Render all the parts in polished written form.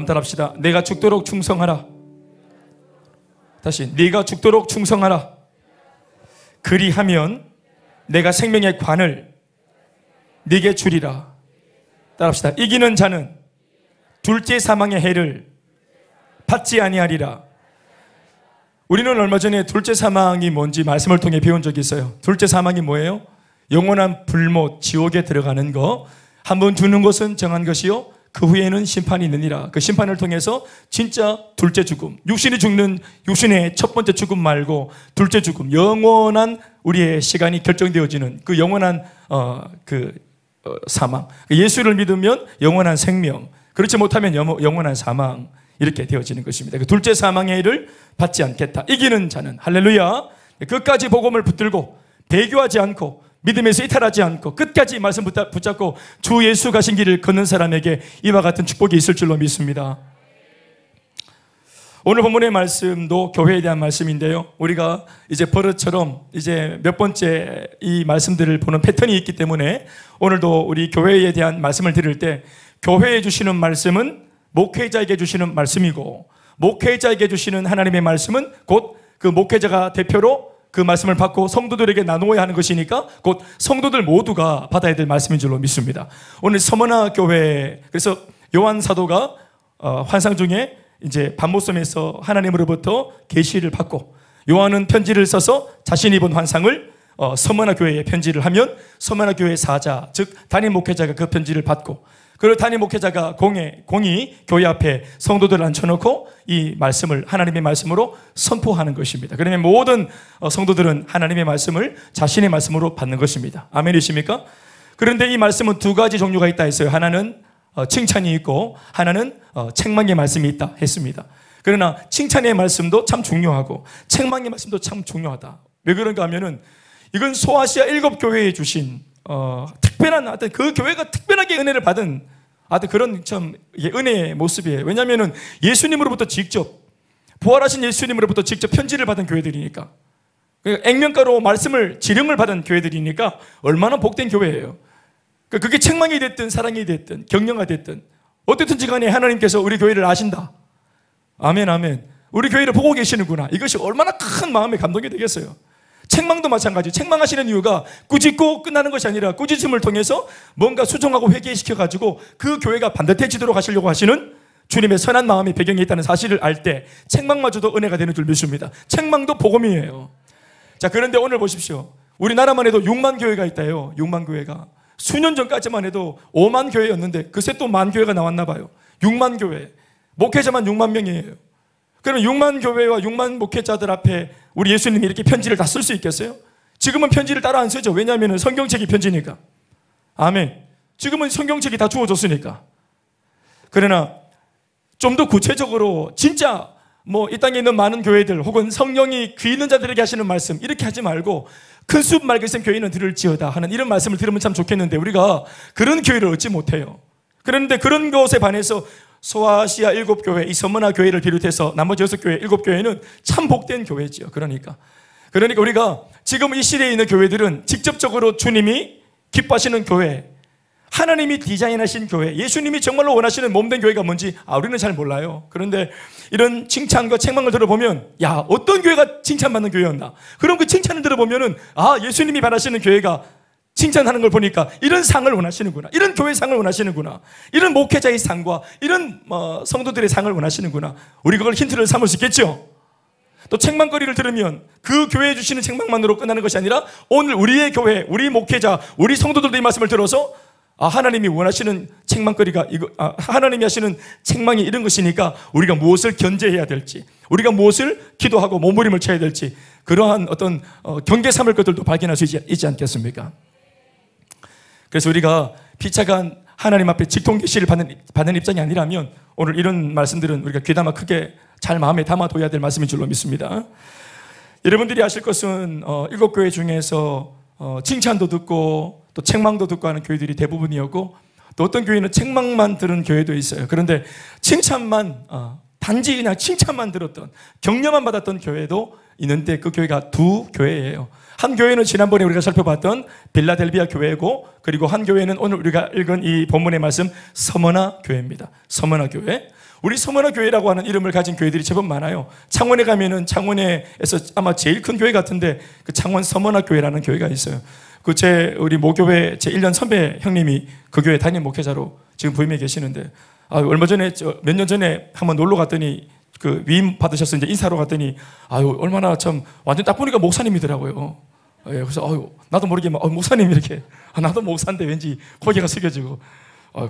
따라합시다. 내가 죽도록 충성하라. 다시, 네가 죽도록 충성하라. 그리하면 내가 생명의 관을 네게 주리라. 따라합시다. 이기는 자는 둘째 사망의 해를 받지 아니하리라. 우리는 얼마 전에 둘째 사망이 뭔지 말씀을 통해 배운 적이 있어요. 둘째 사망이 뭐예요? 영원한 불못, 지옥에 들어가는 거. 한번 죽는 것은 정한 것이요, 그 후에는 심판이 있느니라. 그 심판을 통해서 진짜 둘째 죽음, 육신이 죽는 육신의 첫 번째 죽음 말고 둘째 죽음, 영원한 우리의 시간이 결정되어지는 그 영원한 사망. 예수를 믿으면 영원한 생명, 그렇지 못하면 영원한 사망, 이렇게 되어지는 것입니다. 그 둘째 사망의 일을 받지 않겠다. 이기는 자는, 할렐루야, 끝까지 복음을 붙들고 배교하지 않고 믿음에서 이탈하지 않고 끝까지 말씀 붙잡고 주 예수 가신 길을 걷는 사람에게 이와 같은 축복이 있을 줄로 믿습니다. 오늘 본문의 말씀도 교회에 대한 말씀인데요, 우리가 이제 버릇처럼 이제 몇 번째 이 말씀들을 보는 패턴이 있기 때문에 오늘도 우리 교회에 대한 말씀을 드릴 때 교회에 주시는 말씀은 목회자에게 주시는 말씀이고, 목회자에게 주시는 하나님의 말씀은 곧 그 목회자가 대표로 그 말씀을 받고 성도들에게 나누어야 하는 것이니까 곧 성도들 모두가 받아야 될 말씀인 줄로 믿습니다. 오늘 서머나 교회, 그래서 요한 사도가 환상 중에 이제 밤모섬에서 하나님으로부터 계시를 받고, 요한은 편지를 써서 자신이 본 환상을 서머나 교회에 편지를 하면 서머나 교회 사자, 즉 담임 목회자가 그 편지를 받고, 그 담임 목회자가 공이 교회 앞에 성도들을 앉혀놓고 이 말씀을 하나님의 말씀으로 선포하는 것입니다. 그러면 모든 성도들은 하나님의 말씀을 자신의 말씀으로 받는 것입니다. 아멘이십니까? 그런데 이 말씀은 두 가지 종류가 있다 했어요. 하나는 칭찬이 있고 하나는 책망의 말씀이 있다 했습니다. 그러나 칭찬의 말씀도 참 중요하고 책망의 말씀도 참 중요하다. 왜 그런가 하면은 이건 소아시아 7교회에 주신 특별한 어떤 그 교회가 특별하게 은혜를 받은 어떤 그런 참 은혜의 모습이에요. 왜냐하면은 예수님으로부터 직접, 부활하신 예수님으로부터 직접 편지를 받은 교회들이니까, 액면가로 말씀을 지령을 받은 교회들이니까 얼마나 복된 교회예요. 그게 책망이 됐든 사랑이 됐든 격려가 됐든 어쨌든지 간에 하나님께서 우리 교회를 아신다. 아멘, 아멘. 우리 교회를 보고 계시는구나. 이것이 얼마나 큰 마음의 감동이 되겠어요. 책망도 마찬가지. 책망하시는 이유가 꾸짖고 끝나는 것이 아니라 꾸짖음을 통해서 뭔가 수정하고 회개시켜가지고 그 교회가 반듯해지도록 하시려고 하시는 주님의 선한 마음의 배경이 있다는 사실을 알 때 책망마저도 은혜가 되는 줄 믿습니다. 책망도 복음이에요. 자, 그런데 오늘 보십시오. 우리나라만 해도 6만 교회가 있다요. 6만 교회가. 수년 전까지만 해도 5만 교회였는데 그새 또 만 교회가 나왔나 봐요. 6만 교회. 목회자만 6만 명이에요. 그러면 6만 교회와 6만 목회자들 앞에 우리 예수님이 이렇게 편지를 다 쓸 수 있겠어요? 지금은 편지를 따로 안 쓰죠. 왜냐하면 성경책이 편지니까. 아멘. 지금은 성경책이 다 주어졌으니까. 그러나 좀 더 구체적으로 진짜 이 땅에 있는 많은 교회들 혹은 성령이 귀 있는 자들에게 하시는 말씀 이렇게 하지 말고 큰 숲 맑으신 교회는 들을지어다 하는 이런 말씀을 들으면 참 좋겠는데 우리가 그런 교회를 얻지 못해요. 그런데 그런 것에 반해서 소아시아 7교회, 이 서머나 교회를 비롯해서 나머지 6교회, 7교회는 참 복된 교회지요. 그러니까 우리가 지금 이 시대에 있는 교회들은 직접적으로 주님이 기뻐하시는 교회, 하나님이 디자인하신 교회, 예수님이 정말로 원하시는 몸된 교회가 뭔지 우리는 잘 몰라요. 그런데 이런 칭찬과 책망을 들어보면 어떤 교회가 칭찬받는 교회였나? 그럼 그 칭찬을 들어보면은 예수님이 바라시는 교회가 칭찬하는 걸 보니까 이런 상을 원하시는구나, 이런 교회 상을 원하시는구나, 이런 목회자의 상과 이런 성도들의 상을 원하시는구나. 우리 그걸 힌트를 삼을 수 있겠죠. 또 책망거리를 들으면 그 교회에 주시는 책망만으로 끝나는 것이 아니라 오늘 우리의 교회, 우리 목회자, 우리 성도들도 이 말씀을 들어서 하나님이 원하시는 책망거리가 하나님이 하시는 책망이 이런 것이니까 우리가 무엇을 견제해야 될지, 우리가 무엇을 기도하고 몸부림을 쳐야 될지 그러한 어떤 경계 삼을 것들도 발견할 수 있지 않겠습니까? 그래서 우리가 피차간 하나님 앞에 직통 계시를 받는 입장이 아니라면 오늘 이런 말씀들은 우리가 귀담아 크게 잘 마음에 담아둬야 될 말씀인 줄로 믿습니다. 여러분들이 아실 것은 7교회 중에서 칭찬도 듣고 또 책망도 듣고 하는 교회들이 대부분이었고, 또 어떤 교회는 책망만 들은 교회도 있어요. 그런데 칭찬만 단지 그냥 칭찬만 들었던, 격려만 받았던 교회도 있는데 그 교회가 두 교회예요. 한 교회는 지난번에 우리가 살펴봤던 빌라델비아 교회고, 그리고 한 교회는 오늘 우리가 읽은 이 본문의 말씀 서머나 교회입니다. 서머나 교회. 우리 서머나 교회라고 하는 이름을 가진 교회들이 제법 많아요. 창원에 가면은 창원에서 아마 제일 큰 교회 같은데 그 창원 서머나 교회라는 교회가 있어요. 우리 모교회 제 1년 선배 형님이 그 교회 담임 목회자로 지금 부임해 계시는데, 얼마 전에 몇 년 전에 한번 놀러 갔더니 그 위임 받으셔서 이제 인사하러 갔더니 얼마나 참 완전 딱 보니까 목사님이더라고요. 예, 그래서 나도 모르게 막 목사님 이렇게 나도 목사인데 왠지 고개가 숙여지고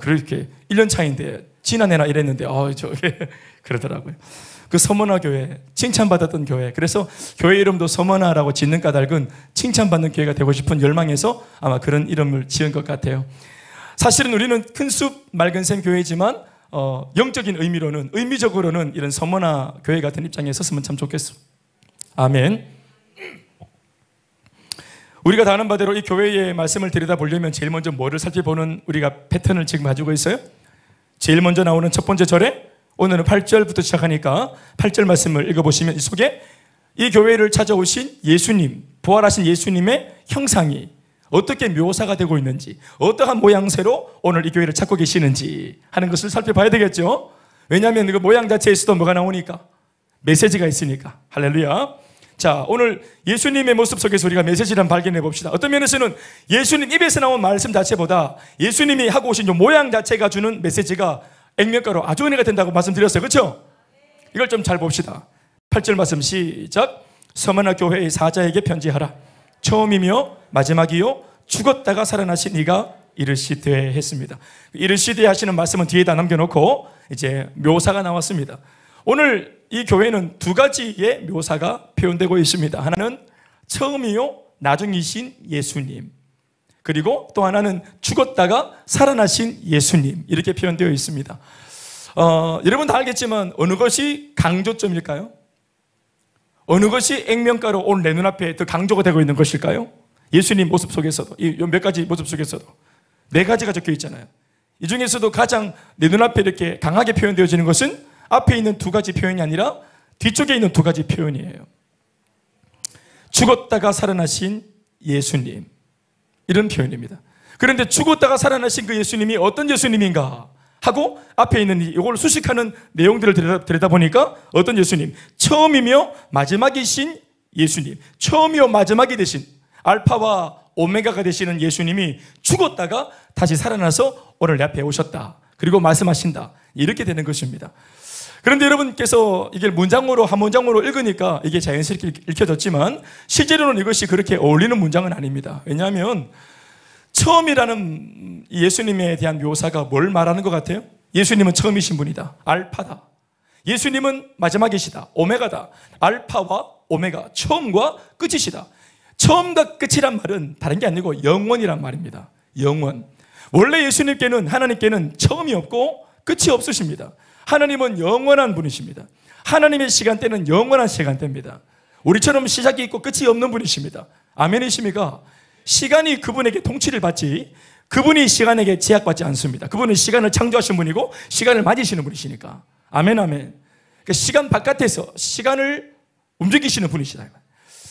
그렇게 1년 차인데 지난해나 이랬는데 저게 그러더라고요. 그 서머나 교회, 칭찬받았던 교회. 그래서 교회 이름도 서머나라고 짓는 까닭은 칭찬받는 교회가 되고 싶은 열망에서 아마 그런 이름을 지은 것 같아요. 사실은 우리는 큰 숲 맑은 샘 교회지만 영적인 의미로는, 의미적으로는 이런 서머나 교회 같은 입장에 섰으면 참 좋겠어. 아멘. 우리가 다 아는 바대로 이 교회의 말씀을 들여다보려면 제일 먼저 뭐를 살펴보는 우리가 패턴을 지금 가지고 있어요? 제일 먼저 나오는 첫 번째 절에, 오늘은 8절부터 시작하니까 8절 말씀을 읽어보시면 이 속에 이 교회를 찾아오신 예수님, 부활하신 예수님의 형상이 어떻게 묘사가 되고 있는지, 어떠한 모양새로 오늘 이 교회를 찾고 계시는지 하는 것을 살펴봐야 되겠죠. 왜냐하면 그 모양 자체에서도 뭐가 나오니까? 메시지가 있으니까. 할렐루야. 자, 오늘 예수님의 모습 속에서 우리가 메시지를 한번 발견해 봅시다. 어떤 면에서는 예수님 입에서 나온 말씀 자체보다 예수님이 하고 오신 이 모양 자체가 주는 메시지가 액면가로 아주 은혜가 된다고 말씀드렸어요. 그렇죠? 이걸 좀 잘 봅시다. 8절 말씀 시작. 서머나 교회의 사자에게 편지하라. 처음이며 마지막이요 죽었다가 살아나신 이가 이르시되 했습니다. 이르시되 하시는 말씀은 뒤에다 남겨놓고 이제 묘사가 나왔습니다. 오늘 이 교회는 두 가지의 묘사가 표현되고 있습니다. 하나는 처음이요 나중이신 예수님, 그리고 또 하나는 죽었다가 살아나신 예수님, 이렇게 표현되어 있습니다. 여러분 다 알겠지만 어느 것이 강조점일까요? 어느 것이 액면가로 오늘 내 눈앞에 더 강조가 되고 있는 것일까요? 예수님 모습 속에서도, 이 몇 가지 모습 속에서도 네 가지가 적혀 있잖아요. 이 중에서도 가장 내 눈앞에 이렇게 강하게 표현되어지는 것은 앞에 있는 두 가지 표현이 아니라 뒤쪽에 있는 두 가지 표현이에요. 죽었다가 살아나신 예수님, 이런 표현입니다. 그런데 죽었다가 살아나신 그 예수님이 어떤 예수님인가 하고 앞에 있는 이걸 수식하는 내용들을 들여다보니까 어떤 예수님? 처음이며 마지막이신 예수님, 처음이요 마지막이 되신 알파와 오메가가 되시는 예수님이 죽었다가 다시 살아나서 오늘 내 앞에 오셨다, 그리고 말씀하신다, 이렇게 되는 것입니다. 그런데 여러분께서 이게 문장으로 한 문장으로 읽으니까 이게 자연스럽게 읽혀졌지만 실제로는 이것이 그렇게 어울리는 문장은 아닙니다. 왜냐하면 처음이라는 예수님에 대한 묘사가 뭘 말하는 것 같아요? 예수님은 처음이신 분이다, 알파다. 예수님은 마지막이시다, 오메가다. 알파와 오메가, 처음과 끝이시다. 처음과 끝이란 말은 다른 게 아니고 영원이란 말입니다. 영원. 원래 예수님께는, 하나님께는 처음이 없고 끝이 없으십니다. 하나님은 영원한 분이십니다. 하나님의 시간대는 영원한 시간대입니다. 우리처럼 시작이 있고 끝이 없는 분이십니다. 아멘이십니까? 시간이 그분에게 통치를 받지 그분이 시간에게 제약받지 않습니다. 그분은 시간을 창조하신 분이고 시간을 맞으시는 분이시니까. 아멘, 아멘. 그러니까 시간 바깥에서 시간을 움직이시는 분이시다.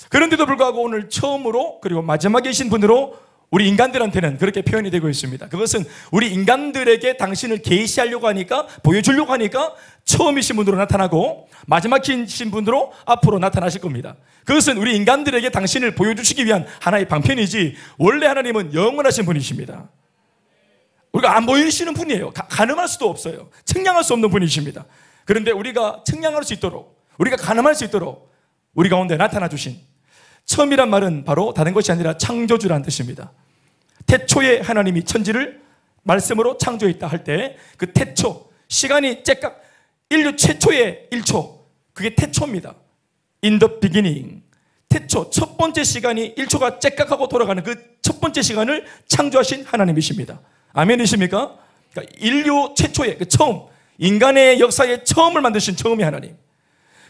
그런데도 불구하고 오늘 처음으로 그리고 마지막이신 분으로 우리 인간들한테는 그렇게 표현이 되고 있습니다. 그것은 우리 인간들에게 당신을 계시하려고 하니까, 보여주려고 하니까 처음이신 분으로 나타나고 마지막이신 분으로 앞으로 나타나실 겁니다. 그것은 우리 인간들에게 당신을 보여주시기 위한 하나의 방편이지 원래 하나님은 영원하신 분이십니다. 우리가 안 보이시는 분이에요. 가늠할 수도 없어요. 측량할 수 없는 분이십니다. 그런데 우리가 측량할 수 있도록, 우리가 가늠할 수 있도록 우리 가운데 나타나 주신, 처음이란 말은 바로 다른 것이 아니라 창조주라는 뜻입니다. 태초에 하나님이 천지를 말씀으로 창조했다 할 때 그 태초, 시간이 째깍, 인류 최초의 1초, 그게 태초입니다. In the beginning. 태초, 첫 번째 시간이 1초가 째깍하고 돌아가는 그 첫 번째 시간을 창조하신 하나님이십니다. 아멘이십니까? 그러니까 인류 최초의 그 처음, 인간의 역사의 처음을 만드신 처음의 하나님.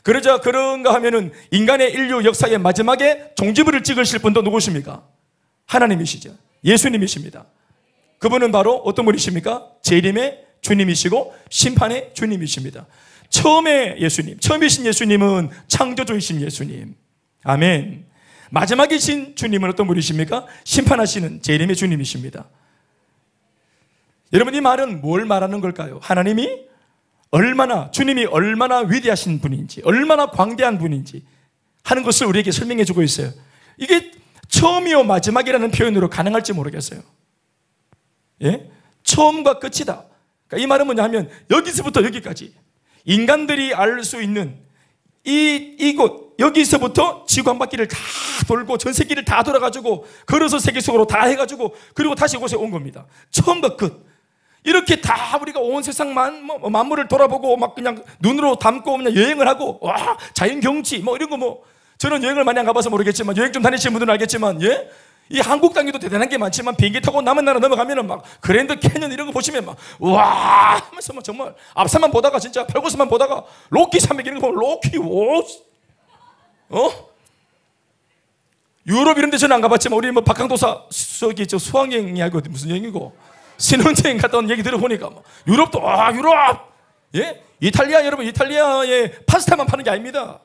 그러자 그런가 하면은 인간의 인류 역사의 마지막에 종지부를 찍으실 분도 누구십니까? 하나님이시죠. 예수님이십니다. 그분은 바로 어떤 분이십니까? 재림의 주님이시고 심판의 주님이십니다. 처음의 예수님, 처음이신 예수님은 창조주이신 예수님. 아멘. 마지막이신 주님은 어떤 분이십니까? 심판하시는 재림의 주님이십니다. 여러분, 이 말은 뭘 말하는 걸까요? 주님이 얼마나 위대하신 분인지, 얼마나 광대한 분인지 하는 것을 우리에게 설명해 주고 있어요. 이게 처음이요 마지막이라는 표현으로 가능할지 모르겠어요. 예? 처음과 끝이다. 그러니까 이 말은 뭐냐 하면 여기서부터 여기까지 인간들이 알 수 있는 이곳, 여기서부터 지구 한 바퀴를 다 돌고 전 세계를 다 돌아가지고 걸어서 세계 속으로 다 해가지고 그리고 다시 이곳에 온 겁니다. 처음과 끝. 이렇게 다 우리가 온 세상 만물을 돌아보고 막 그냥 눈으로 담고 그냥 여행을 하고, 와, 자연 경치 뭐 이런 거 저는 여행을 많이 안 가봐서 모르겠지만 여행 좀 다니시는 분들은 알겠지만, 예? 이 한국 땅에도 대단한 게 많지만 비행기 타고 남은 나라 넘어가면은 막 그랜드 캐년 이런 거 보시면 막 와 하면서 막 정말 앞산만 보다가 진짜 팔고산만 보다가 로키 산맥 이런 거 보면 로키 유럽 이런 데 저는 안 가봤지만 우리 박항도사 수학여행 이야기 무슨 여행이고 신혼여행 갔다 온 얘기 들어보니까 유럽도 유럽, 예? 이탈리아, 여러분 이탈리아에 파스타만 파는 게 아닙니다.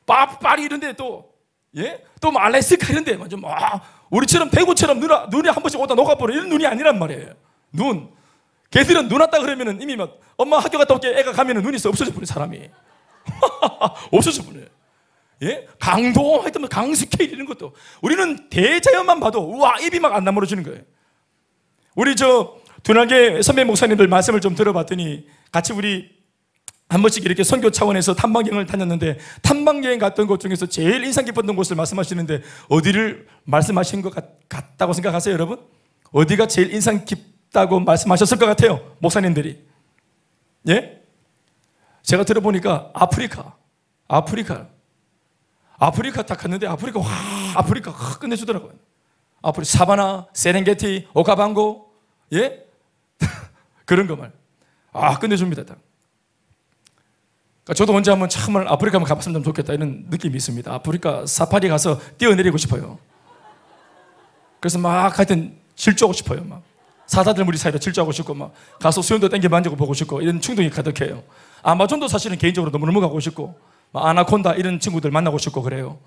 파리 이런 데 또, 예? 또 알래스카 이런 데 좀 우리처럼 대구처럼 눈이 한 번씩 오다 녹아버려 이런 눈이 아니란 말이에요. 걔들은 눈 왔다 그러면은 이미 막 엄마 학교 갔다 올게 애가 가면은 눈이 없어져 버려 사람이. 없어져 버려. 예? 강도 하여튼 강스케일 이런 것도 우리는 대자연만 봐도 우와 입이 막 안 나무러지는 거예요. 우리 두날개 선배 목사님들 말씀을 좀 들어봤더니 같이 우리 한 번씩 이렇게 선교 차원에서 탐방여행을 다녔는데 탐방여행 갔던 곳 중에서 제일 인상 깊었던 곳을 말씀하시는데 어디를 말씀하신 것 같다고 생각하세요, 여러분? 어디가 제일 인상 깊다고 말씀하셨을 것 같아요, 목사님들이? 예? 제가 들어보니까 아프리카 딱 갔는데 아프리카 끝내주더라고요. 사바나, 세렝게티, 오카방고, 예? 그런 거 말. 끝내줍니다. 딱. 그러니까 저도 언제 한번 참을 아프리카 한번 가봤으면 좋겠다 이런 느낌이 있습니다. 아프리카 사파리 가서 뛰어내리고 싶어요. 그래서 막 하여튼 질주하고 싶어요. 막 사자들 무리 사이로 질주하고 싶고 막 가서 수염도 땡겨 만지고 보고 싶고 이런 충동이 가득해요. 아마존도 사실은 개인적으로 너무너무 가고 싶고 아나콘다 이런 친구들 만나고 싶고 그래요.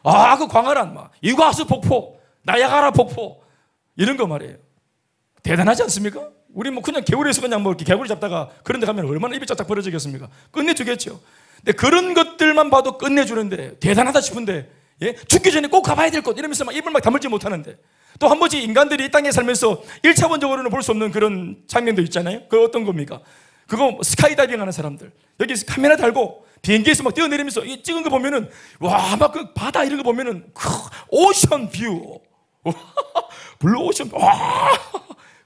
그 광활한 이과수 폭포, 나야가라 폭포 이런 거 말이에요. 대단하지 않습니까? 우리 그냥 개울에서 그냥 이렇게 개구리 잡다가 그런 데 가면 얼마나 입이 쫙쫙 벌어지겠습니까? 끝내주겠죠. 근데 그런 것들만 봐도 끝내주는데 대단하다 싶은데, 예? 죽기 전에 꼭 가봐야 될 곳 이러면서 입을 다물지 못하는데 또 한 번씩 인간들이 이 땅에 살면서 1차원적으로는 볼 수 없는 그런 장면도 있잖아요. 그거 어떤 겁니까? 그거 스카이다이빙 하는 사람들 여기서 카메라 달고 비행기에서 막 뛰어내리면서 찍은 거 보면은 막 그 바다 이런 거 보면은 오션 뷰 블루 오션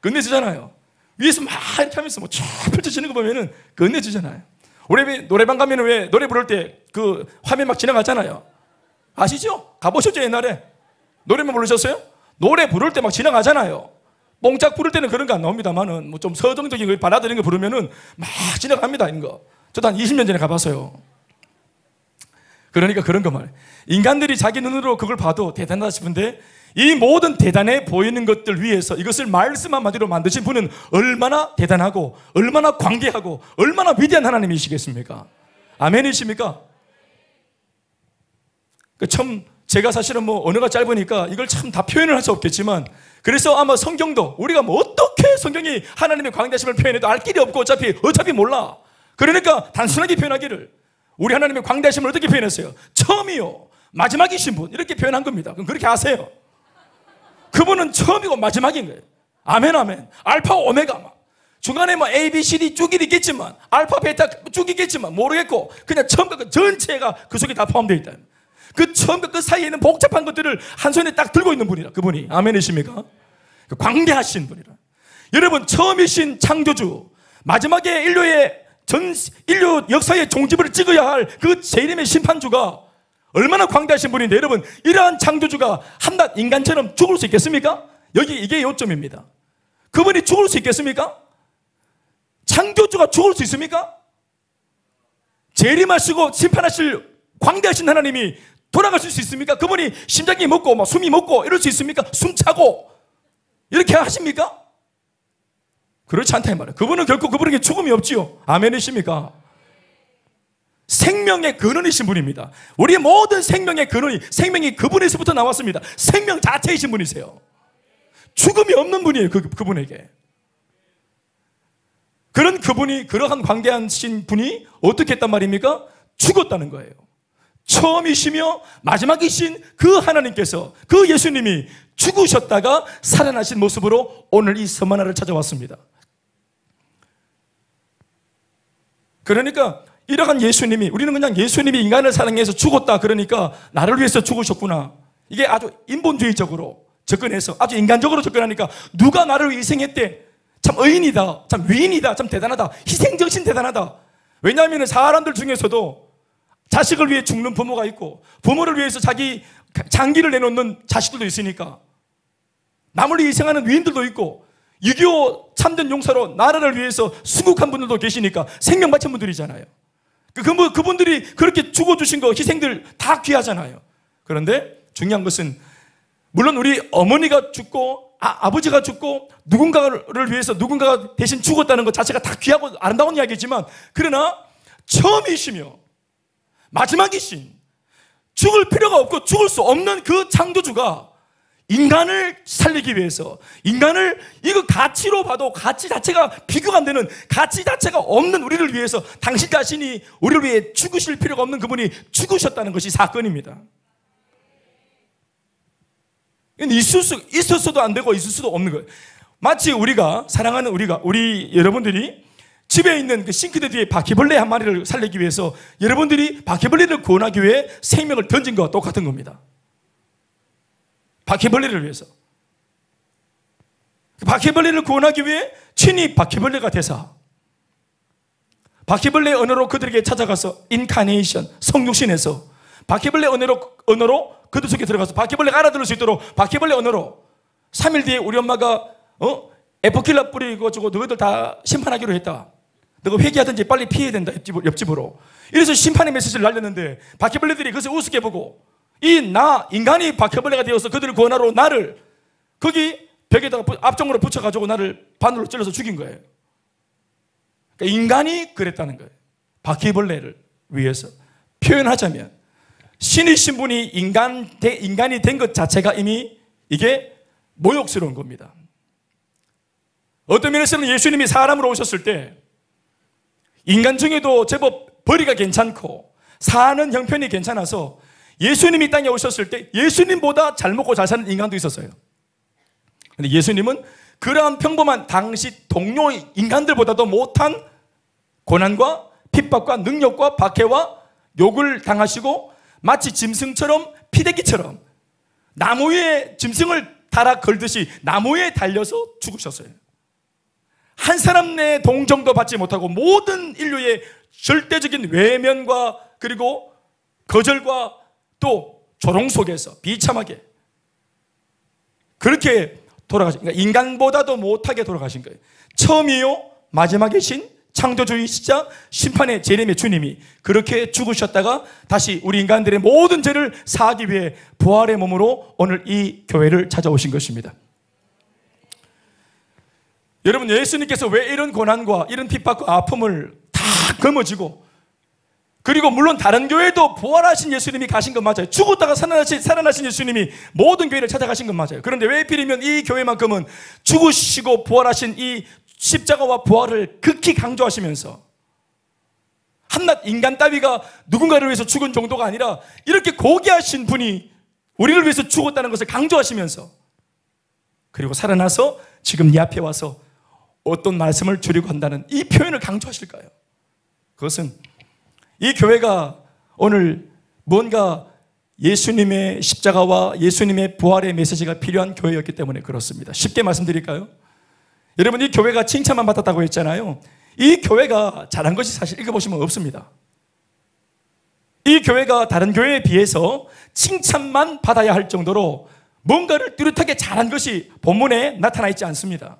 끝내주잖아요. 위에서 막 이렇게 하면서 쫙 펼쳐지는 거 보면은 끝내주잖아요. 우리 노래방 가면은 왜 노래 부를 때 그 화면 막 지나가잖아요. 아시죠? 가보셨죠 옛날에? 노래만 부르셨어요? 노래 부를 때 막 지나가잖아요. 뽕짝 부를 때는 그런 거 안 나옵니다만은 좀 서정적인 거 받아들이는 거 부르면은 막 지나갑니다. 이런 거. 저도 한 20년 전에 가봤어요. 그러니까 그런 거 말이에요. 인간들이 자기 눈으로 그걸 봐도 대단하다 싶은데 이 모든 대단해 보이는 것들 위해서 이것을 말씀 한마디로 만드신 분은 얼마나 대단하고 얼마나 광대하고 얼마나 위대한 하나님이시겠습니까? 아멘이십니까? 참 제가 사실은 언어가 짧으니까 이걸 참 다 표현을 할 수 없겠지만 그래서 아마 성경도 우리가 어떻게 성경이 하나님의 광대하심을 표현해도 알 길이 없고 어차피 몰라. 그러니까 단순하게 표현하기를 우리 하나님의 광대하심을 어떻게 표현했어요? 처음이요 마지막이신 분 이렇게 표현한 겁니다. 그럼 그렇게 아세요. 그분은 처음이고 마지막인 거예요. 아멘 아멘. 알파 오메가 중간에 A, B, C, D 쭉 있겠지만 알파, 베타 쭉 있겠지만 모르겠고 그냥 처음과 끝 전체가 그 속에 다 포함되어 있다. 그 처음과 끝 사이에 있는 복잡한 것들을 한 손에 딱 들고 있는 분이라 그분이 아멘이십니까? 광대하신 분이라. 여러분 처음이신 창조주 마지막에 인류 역사의 종지부를 찍어야 할 그 재림의 심판주가 얼마나 광대하신 분인데 여러분 이러한 창조주가 한낱 인간처럼 죽을 수 있겠습니까? 이게 요점입니다. 그분이 죽을 수 있겠습니까? 창조주가 죽을 수 있습니까? 재림하시고 심판하실 광대하신 하나님이 돌아갈 수 있습니까? 그분이 심장이 멎고 숨이 멎고 이럴 수 있습니까? 숨차고 이렇게 하십니까? 그렇지 않다 이 말이에요. 그분은 결코 그분에게 죽음이 없지요. 아멘이십니까? 생명의 근원이신 분입니다. 우리의 모든 생명의 근원이, 생명이 그분에서부터 나왔습니다. 생명 자체이신 분이세요. 죽음이 없는 분이에요. 그분에게. 그런 그분이, 그러한 광대하신 분이 어떻게 했단 말입니까? 죽었다는 거예요. 처음이시며 마지막이신 그 하나님께서, 그 예수님이 죽으셨다가 살아나신 모습으로 오늘 이 섬 하나를 찾아왔습니다. 그러니까 이러한 예수님이, 우리는 그냥 예수님이 인간을 사랑해서 죽었다 그러니까 나를 위해서 죽으셨구나, 이게 아주 인본주의적으로 접근해서 아주 인간적으로 접근하니까 누가 나를 위해 희생했대, 참 의인이다, 참 위인이다, 참 대단하다, 희생정신 대단하다. 왜냐하면 사람들 중에서도 자식을 위해 죽는 부모가 있고, 부모를 위해서 자기 장기를 내놓는 자식들도 있으니까, 남을 위해 희생하는 위인들도 있고, 6.25 참전 용사로 나라를 위해서 수국한 분들도 계시니까 생명 바친 분들이잖아요. 그분들이 그렇게 죽어주신 거, 희생들 다 귀하잖아요. 그런데 중요한 것은, 물론 우리 어머니가 죽고 아버지가 죽고 누군가를 위해서 누군가가 대신 죽었다는 것 자체가 다 귀하고 아름다운 이야기지만, 그러나 처음이시며 마지막이신, 죽을 필요가 없고 죽을 수 없는 그 창조주가 인간을 살리기 위해서, 인간을 이거 가치로 봐도 가치 자체가 비교가 안 되는, 가치 자체가 없는 우리를 위해서 당신 자신이 우리를 위해 죽으실 필요가 없는 그분이 죽으셨다는 것이 사건입니다. 있었어도 안 되고 있을 수도 없는 거예요. 마치 우리가 사랑하는 우리 여러분들이 집에 있는 그 싱크대 뒤에 바퀴벌레 한 마리를 살리기 위해서 여러분들이 바퀴벌레를 구원하기 위해 생명을 던진 것과 똑같은 겁니다. 바퀴벌레를 위해서. 바퀴벌레를 구원하기 위해 친히 바퀴벌레가 되사 바퀴벌레의 언어로 그들에게 찾아가서 인카네이션, 성육신에서 바퀴벌레 언어로 그들 속에 들어가서 바퀴벌레가 알아들을 수 있도록 바퀴벌레 언어로 3일 뒤에 우리 엄마가 에포킬라 뿌리고 주고 너희들 다 심판하기로 했다. 너가 회개하든지 빨리 피해야 된다, 옆집으로. 이래서 심판의 메시지를 날렸는데 바퀴벌레들이 그것을 우습게 보고 인간이 바퀴벌레가 되어서 그들을 구원하러 나를 거기 벽에다가 앞쪽으로 붙여가지고 나를 바늘로 찔러서 죽인 거예요. 그러니까 인간이 그랬다는 거예요. 바퀴벌레를 위해서. 표현하자면 신이신 분이 인간이 된 것 자체가 이미 이게 모욕스러운 겁니다. 어떤 면에서는 예수님이 사람으로 오셨을 때 인간 중에도 제법 벌이가 괜찮고 사는 형편이 괜찮아서 예수님이 땅에 오셨을 때 예수님보다 잘 먹고 잘 사는 인간도 있었어요. 그런데 예수님은 그러한 평범한 당시 동료 인간들보다도 못한 고난과 핍박과 능력과 박해와 욕을 당하시고 마치 짐승처럼 피대기처럼 나무에 짐승을 달아 걸듯이 나무에 달려서 죽으셨어요. 한 사람 내 동정도 받지 못하고 모든 인류의 절대적인 외면과 그리고 거절과 또 조롱 속에서 비참하게 그렇게 돌아가신, 그러니까 인간보다도 못하게 돌아가신 거예요. 처음이요 마지막이신 창조주이시자 심판의 재림의 주님이 그렇게 죽으셨다가 다시 우리 인간들의 모든 죄를 사하기 위해 부활의 몸으로 오늘 이 교회를 찾아오신 것입니다. 여러분, 예수님께서 왜 이런 고난과 이런 핍박과 아픔을 다 거머쥐고, 그리고 물론 다른 교회도 부활하신 예수님이 가신 건 맞아요. 죽었다가 살아나신 예수님이 모든 교회를 찾아가신 건 맞아요. 그런데 왜 하필이면 이 교회만큼은 죽으시고 부활하신 이 십자가와 부활을 극히 강조하시면서, 한낱 인간 따위가 누군가를 위해서 죽은 정도가 아니라 이렇게 고귀하신 분이 우리를 위해서 죽었다는 것을 강조하시면서, 그리고 살아나서 지금 네 앞에 와서 어떤 말씀을 주려고 한다는 이 표현을 강조하실까요? 그것은 이 교회가 오늘 뭔가 예수님의 십자가와 예수님의 부활의 메시지가 필요한 교회였기 때문에 그렇습니다. 쉽게 말씀드릴까요? 여러분, 이 교회가 칭찬만 받았다고 했잖아요. 이 교회가 잘한 것이 사실 읽어보시면 없습니다. 이 교회가 다른 교회에 비해서 칭찬만 받아야 할 정도로 뭔가를 뚜렷하게 잘한 것이 본문에 나타나 있지 않습니다.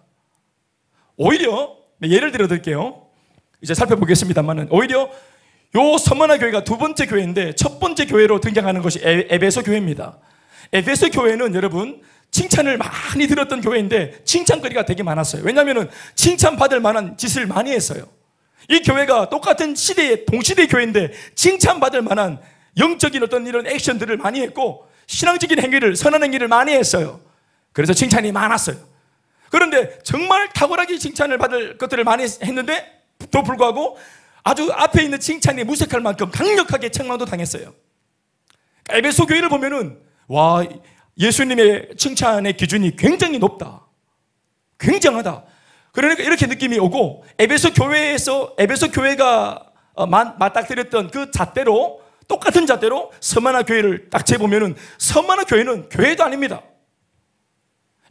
오히려 예를 들어 드릴게요. 이제 살펴보겠습니다만은, 오히려 요 서머나 교회가 두 번째 교회인데 첫 번째 교회로 등장하는 것이 에베소 교회입니다. 에베소 교회는 여러분 칭찬을 많이 들었던 교회인데 칭찬거리가 되게 많았어요. 왜냐하면 칭찬받을 만한 짓을 많이 했어요. 이 교회가 똑같은 시대의 동시대 교회인데 칭찬받을 만한 영적인 어떤 이런 액션들을 많이 했고 신앙적인 행위를, 선한 행위를 많이 했어요. 그래서 칭찬이 많았어요. 그런데 정말 탁월하게 칭찬을 받을 것들을 많이 했는데도 불구하고 아주 앞에 있는 칭찬이 무색할 만큼 강력하게 책망도 당했어요. 에베소 교회를 보면은 와, 예수님의 칭찬의 기준이 굉장히 높다, 굉장하다. 그러니까 이렇게 느낌이 오고, 에베소 교회가 맞닥뜨렸던 그 잣대로, 똑같은 잣대로 서머나 교회를 딱 재보면은 서머나 교회는 교회도 아닙니다.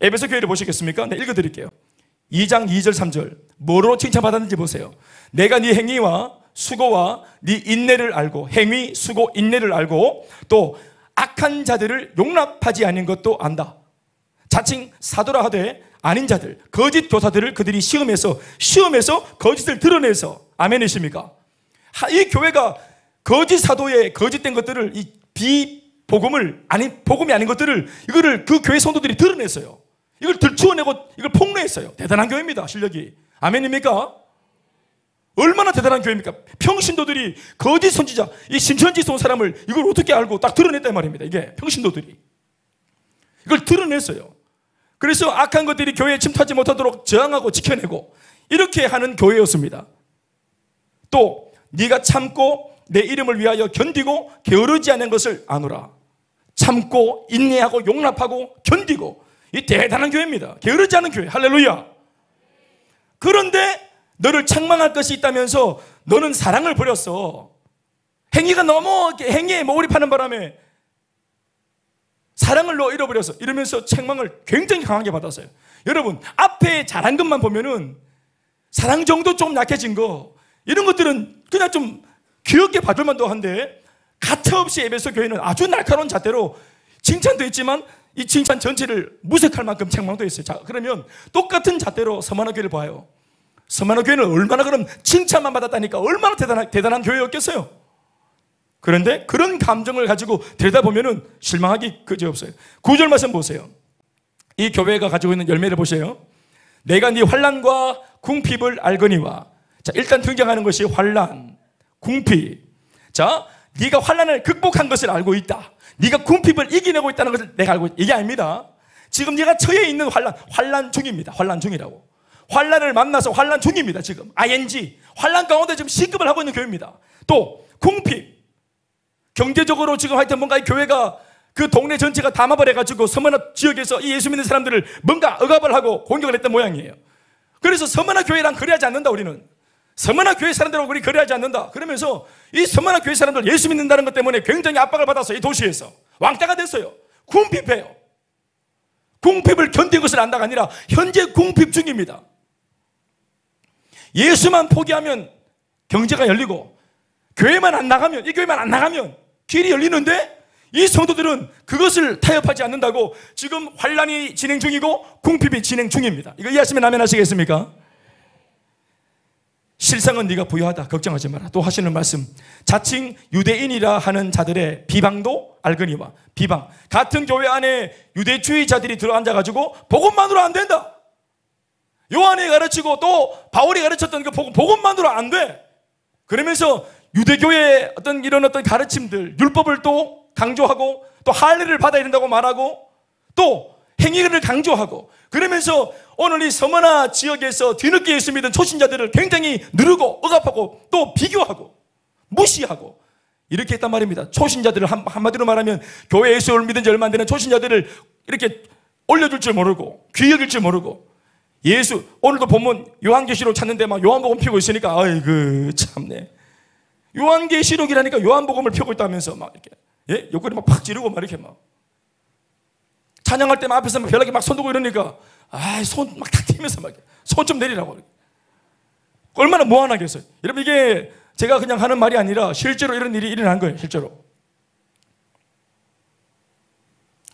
에베소 교회를 보시겠습니까? 네, 읽어드릴게요. 2장 2절 3절 뭐로 칭찬받았는지 보세요. 내가 네 행위와 수고와 네 인내를 알고, 행위, 수고, 인내를 알고 또 악한 자들을 용납하지 않은 것도 안다. 자칭 사도라 하되 아닌 자들, 거짓 교사들을 그들이 시험해서 거짓을 드러내서, 아멘이십니까? 이 교회가 거짓 사도의 거짓된 것들을, 이 복음이 아닌 것들을, 이거를 그 교회 성도들이 드러냈어요. 이걸 들추어내고 이걸 폭로했어요. 대단한 교회입니다, 실력이. 아멘입니까? 얼마나 대단한 교회입니까? 평신도들이 거짓 선지자, 이 신천지 온 사람을 이걸 어떻게 알고 딱 드러냈단 말입니다. 이게 평신도들이 이걸 드러냈어요. 그래서 악한 것들이 교회에 침투하지 못하도록 저항하고 지켜내고 이렇게 하는 교회였습니다. 또 네가 참고 내 이름을 위하여 견디고 게으르지 않은 것을 아노라. 참고 인내하고 용납하고 견디고, 이 대단한 교회입니다. 게으르지 않은 교회. 할렐루야. 그런데 너를 책망할 것이 있다면서 너는 사랑을 버렸어. 행위가 너무 행위에 몰입하는 바람에 사랑을 너 잃어버렸어. 이러면서 책망을 굉장히 강하게 받았어요. 여러분, 앞에 잘한 것만 보면은 사랑 정도 좀 약해진 거, 이런 것들은 그냥 좀 귀엽게 봐줄 만도 한데, 가차없이 에베소 교회는 아주 날카로운 잣대로 칭찬도 했지만 이 칭찬 전체를 무색할 만큼 책망도 했어요. 자, 그러면 똑같은 잣대로 서머나 교회를 봐요. 서머나 교회는 얼마나 그럼 칭찬만 받았다니까 얼마나 대단한 교회였겠어요. 그런데 그런 감정을 가지고 들여다보면 실망하기 그지없어요. 9절 말씀 보세요. 이 교회가 가지고 있는 열매를 보세요. 내가 네 환난과 궁핍을 알거니와. 자, 일단 등장하는 것이 환난, 궁핍. 자, 네가 환난을 극복한 것을 알고 있다. 네가 궁핍을 이겨내고 있다는 것을 내가 알고 있다. 이게 아닙니다. 지금 네가 처해 있는 환난 중입니다. 환난 중이라고. 환난을 만나서 환난 중입니다. 지금 ing, 환난 가운데 지금 시급을 하고 있는 교회입니다. 또 궁핍, 경제적으로 지금 하여튼 뭔가 이 교회가 그 동네 전체가 담합을 해가지고 서머나 지역에서 이 예수 믿는 사람들을 뭔가 억압을 하고 공격을 했던 모양이에요. 그래서 서머나 교회랑 거래하지 않는다. 우리는 서머나 교회 사람들하고 우리 거래하지 않는다. 그러면서 이 서머나 교회 사람들 예수 믿는다는 것 때문에 굉장히 압박을 받아서 이 도시에서 왕따가 됐어요. 궁핍해요. 궁핍을 견딘 것을 안다가 아니라 현재 궁핍 중입니다. 예수만 포기하면 경제가 열리고, 교회만 안 나가면, 이 교회만 안 나가면 길이 열리는데, 이 성도들은 그것을 타협하지 않는다고 지금 환난이 진행 중이고 궁핍이 진행 중입니다. 이거 이해하시면 아멘 하시겠습니까? 실상은 네가 부유하다, 걱정하지 마라. 또 하시는 말씀, 자칭 유대인이라 하는 자들의 비방도 알거니와. 비방, 같은 교회 안에 유대주의자들이 들어앉아가지고 복음만으로 안 된다, 요한이 가르치고 또 바울이 가르쳤던 그 복음만으로 안 돼. 그러면서 유대교의 이런 가르침들, 율법을 또 강조하고 또 할례를 받아야 된다고 말하고 또 행위를 강조하고, 그러면서 오늘 이 서머나 지역에서 뒤늦게 예수 믿은 초신자들을 굉장히 누르고 억압하고 또 비교하고 무시하고 이렇게 했단 말입니다. 초신자들을 한마디로 말하면 교회 예수를 믿은 지 얼마 안 되는 초신자들을 이렇게 올려줄 줄 모르고 귀 여길 줄 모르고, 예수, 오늘도 보면 요한계시록 찾는데 막 요한복음 펴고 있으니까 아이고 참네, 요한계시록이라니까 요한복음을 펴고 있다면서 막 이렇게, 예? 옆구리 막 팍 지르고 막 이렇게 막 찬양할 때 막 앞에서 막 벼락에 막 손 들고 이러니까 손 막 탁 튀면서 막 손 좀 내리라고. 얼마나 무한하겠어요. 여러분, 이게 제가 그냥 하는 말이 아니라 실제로 이런 일이 일어난 거예요. 실제로.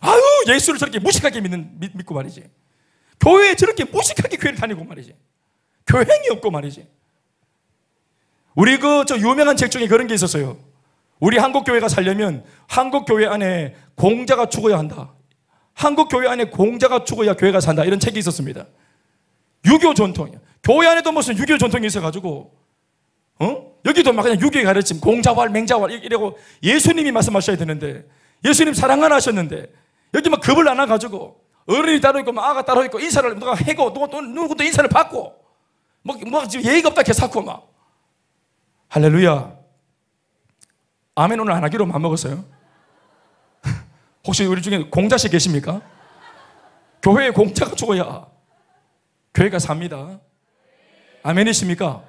아유, 예수를 저렇게 무식하게 믿고 말이지. 교회에 저렇게 무식하게 교회를 다니고 말이지. 교행이 없고 말이지. 우리 저 유명한 책 중에 그런 게 있었어요. 우리 한국 교회가 살려면 한국 교회 안에 공자가 죽어야 한다. 한국 교회 안에 공자가 죽어야 교회가 산다, 이런 책이 있었습니다. 유교 전통이야. 교회 안에도 무슨 유교 전통이 있어가지고 여기도 막 그냥 유교의 가르침, 공자왈 맹자왈 이러고 예수님이 말씀하셔야 되는데, 예수님 사랑 안 하셨는데 여기 막 겁을 안 와가지고 어른이 따로 있고 막 아가 따로 있고 인사를 누가 해고 누구도 인사를 받고 뭐 지금 예의가 없다 개사고 막. 할렐루야. 아멘 오늘 안 하기로 마음먹었어요. 혹시 우리 중에 공자씨 계십니까? 교회에 공자가 죽어야 교회가 삽니다. 아멘이십니까?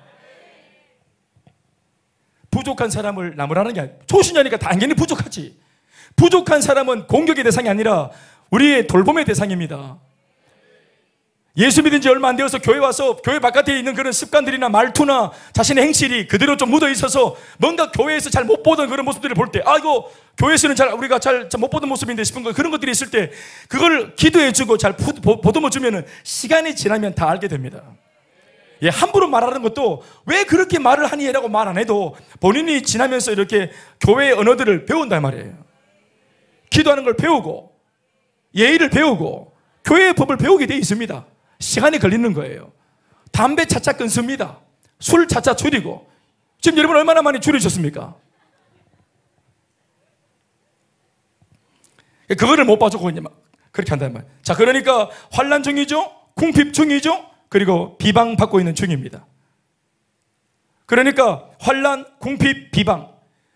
부족한 사람을 나무라는 게 아니에요. 초신자니까 당연히 부족하지. 부족한 사람은 공격의 대상이 아니라 우리의 돌봄의 대상입니다. 예수 믿은 지 얼마 안 되어서 교회 와서 교회 바깥에 있는 그런 습관들이나 말투나 자신의 행실이 그대로 좀 묻어 있어서 뭔가 교회에서 잘 못 보던 그런 모습들을 볼 때, 아, 이거 교회에서는 우리가 잘 못 보던 모습인데 싶은 거, 그런 것들이 있을 때 그걸 기도해주고 잘 보듬어주면 시간이 지나면 다 알게 됩니다. 예, 함부로 말하는 것도 왜 그렇게 말을 하니? 라고 말 안 해도 본인이 지나면서 이렇게 교회의 언어들을 배운단 말이에요. 기도하는 걸 배우고 예의를 배우고 교회의 법을 배우게 되어 있습니다. 시간이 걸리는 거예요. 담배 차차 끊습니다. 술 차차 줄이고. 지금 여러분 얼마나 많이 줄이셨습니까? 그거를 못 봐주고 이제 막 그렇게 한단 말이에요. 자, 그러니까 환난 중이죠, 궁핍 중이죠, 그리고 비방받고 있는 중입니다. 그러니까 환난, 궁핍, 비방.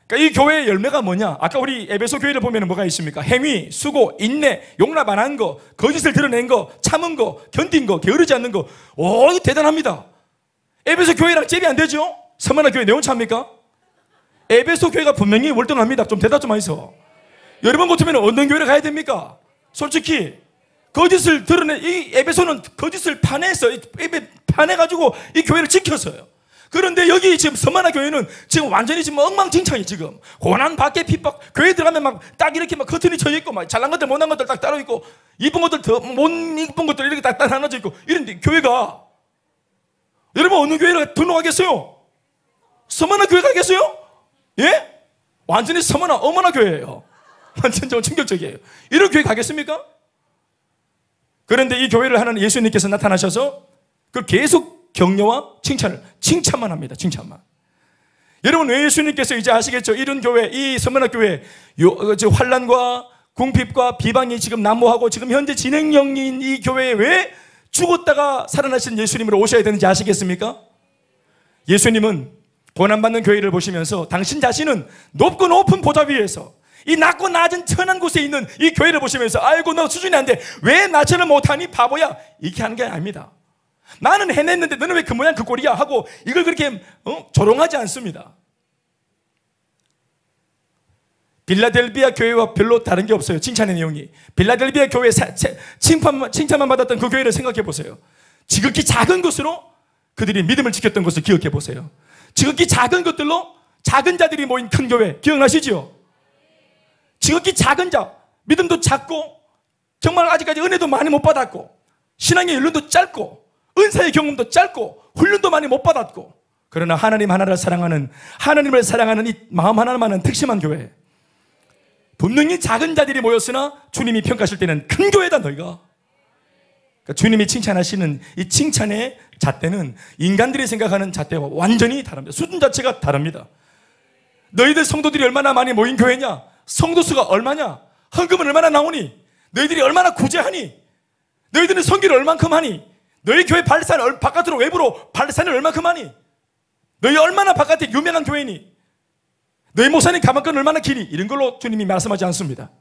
그러니까 이 교회의 열매가 뭐냐? 아까 우리 에베소 교회를 보면 뭐가 있습니까? 행위, 수고, 인내, 용납 안 한 거, 거짓을 드러낸 거, 참은 거, 견딘 거, 게으르지 않는 거. 오, 이거 대단합니다. 에베소 교회랑 잽이 안 되죠? 서머나 교회 내용 차입니까? 에베소 교회가 분명히 월등합니다. 좀 대답 좀 하세요. 여러분 같으면 어떤 교회를 가야 됩니까? 솔직히 거짓을 드러낸 이 에베소는 거짓을 파내가지고 이 교회를 지켰어요. 그런데 여기 지금 서만화 교회는 지금 완전히 지금 엉망진창이 지금 고난 밖에 핍박. 교회 들어가면 막 딱 이렇게 막 커튼이 쳐 있고 막 잘난 것들 못난 것들 딱 따로 있고 이쁜 것들 더 못 이쁜 것들 이렇게 딱 나눠져 있고 이런데 교회가 여러분 어느 교회를 등록하겠어요? 서만화 교회 가겠어요? 예? 완전히 서만화 어머나 교회예요. 완전 좀 충격적이에요. 이런 교회 가겠습니까? 그런데 이 교회를 하는 예수님께서 나타나셔서 그걸 계속 격려와 칭찬만 합니다. 칭찬만. 여러분 왜 예수님께서 이제 아시겠죠? 이런 교회, 이 서머나 교회 환난과 궁핍과 비방이 지금 난무하고 지금 현재 진행 중인 이 교회에 왜 죽었다가 살아나신 예수님으로 오셔야 되는지 아시겠습니까? 예수님은 고난받는 교회를 보시면서 당신 자신은 높고 높은 보좌 위에서 이 낮고 낮은 천한 곳에 있는 이 교회를 보시면서 아이고 너 수준이 안 돼, 왜 나처럼 못하니 바보야, 이렇게 하는 게 아닙니다. 나는 해냈는데 너는 왜 그 모양 그 꼴이야 하고 이걸 그렇게 조롱하지 않습니다. 빌라델비아 교회와 별로 다른 게 없어요. 칭찬의 내용이. 빌라델비아 교회 칭찬만 받았던 그 교회를 생각해 보세요. 지극히 작은 것으로 그들이 믿음을 지켰던 것을 기억해 보세요. 지극히 작은 것들로 작은 자들이 모인 큰 교회 기억나시죠? 지극히 작은 자, 믿음도 작고 정말 아직까지 은혜도 많이 못 받았고 신앙의 연륜도 짧고 은사의 경험도 짧고 훈련도 많이 못 받았고 그러나 하나님 하나를 사랑하는, 하나님을 사랑하는 이 마음 하나만은 특심한 교회. 분명히 작은 자들이 모였으나 주님이 평가하실 때는 큰 교회다 너희가. 그러니까 주님이 칭찬하시는 이 칭찬의 잣대는 인간들이 생각하는 잣대와 완전히 다릅니다. 수준 자체가 다릅니다. 너희들 성도들이 얼마나 많이 모인 교회냐, 성도 수가 얼마냐, 헌금은 얼마나 나오니, 너희들이 얼마나 구제하니, 너희들은 성기를 얼만큼 하니, 너희 교회 발산 바깥으로 외부로 발산을 얼만큼 하니, 너희 얼마나 바깥에 유명한 교회니, 너희 목사님 가방끈 얼마나 기니, 이런 걸로 주님이 말씀하지 않습니다.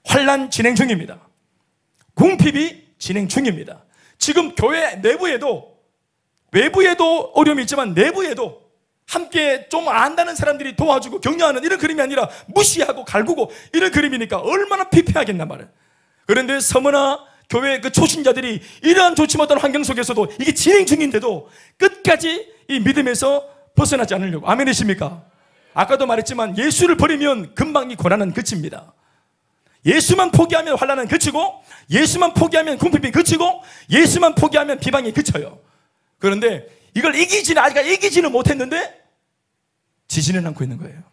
환난 진행 중입니다. 궁핍이 진행 중입니다. 지금 교회 내부에도 외부에도 어려움이 있지만 내부에도 함께 좀 안다는 사람들이 도와주고 격려하는 이런 그림이 아니라 무시하고 갈구고 이런 그림이니까 얼마나 피폐하겠나 말이에요. 그런데 서머나 교회 그 초신자들이 이러한 좋지 못한 환경 속에서도 이게 진행 중인데도 끝까지 이 믿음에서 벗어나지 않으려고. 아멘이십니까? 아까도 말했지만 예수를 버리면 금방 이 고난은 그칩니다. 예수만 포기하면 환난은 그치고, 예수만 포기하면 궁핍이 그치고, 예수만 포기하면 비방이 그쳐요. 그런데 이걸 아직 이기지는 못했는데 지지는 않고 있는 거예요.